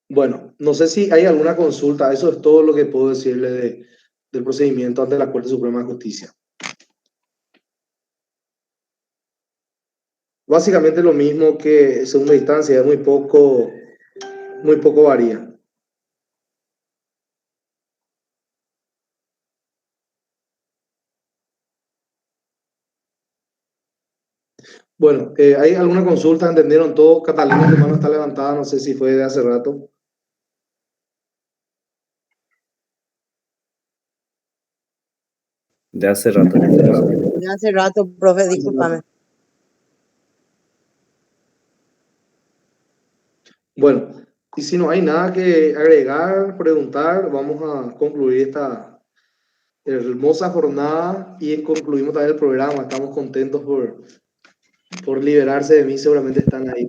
Bueno, no sé si hay alguna consulta, eso es todo lo que puedo decirle del procedimiento ante la Corte Suprema de Justicia. Básicamente lo mismo que segunda instancia, muy poco varía. Bueno, ¿hay alguna consulta? ¿Entendieron todo? Catalina, tu mano está levantada, no sé si fue de hace rato. De hace rato. De hace rato, profe, discúlpame. Bueno, y si no hay nada que agregar, preguntar, vamos a concluir esta hermosa jornada y concluimos también el programa. Estamos contentos por liberarse de mí, seguramente están ahí.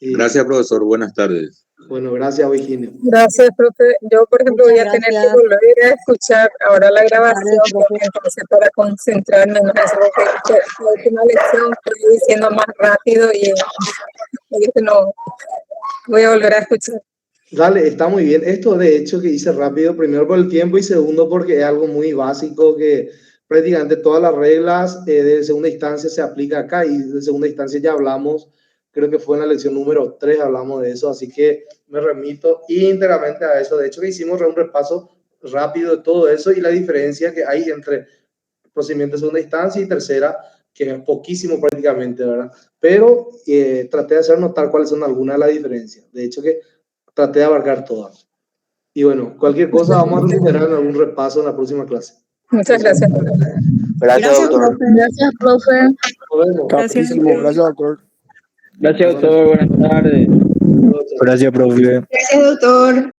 Gracias, profesor. Buenas tardes. Bueno, gracias, Virginia. Gracias, profe. Yo, por ejemplo, voy a tener que volver a escuchar ahora la grabación, entonces para concentrarme más, porque la última lección estoy diciendo más rápido y no voy a volver a escuchar. Dale, está muy bien. Esto, de hecho, que hice rápido, primero por el tiempo y segundo porque es algo muy básico que prácticamente todas las reglas de segunda instancia se aplican acá y de segunda instancia ya hablamos, creo que fue en la lección número 3 hablamos de eso, así que me remito íntegramente a eso. De hecho, que hicimos un repaso rápido de todo eso y la diferencia que hay entre procedimiento de segunda instancia y tercera, que es poquísimo prácticamente, ¿verdad? Pero traté de hacer notar cuáles son algunas de las diferencias. De hecho, que traté de abarcar todas. Y bueno, cualquier cosa vamos a recuperar en algún repaso en la próxima clase. Muchas gracias. Gracias, doctor. Gracias, profe. Nos vemos. Gracias, doctor. Gracias, doctor. Buenas tardes. Gracias, profe. Gracias, doctor.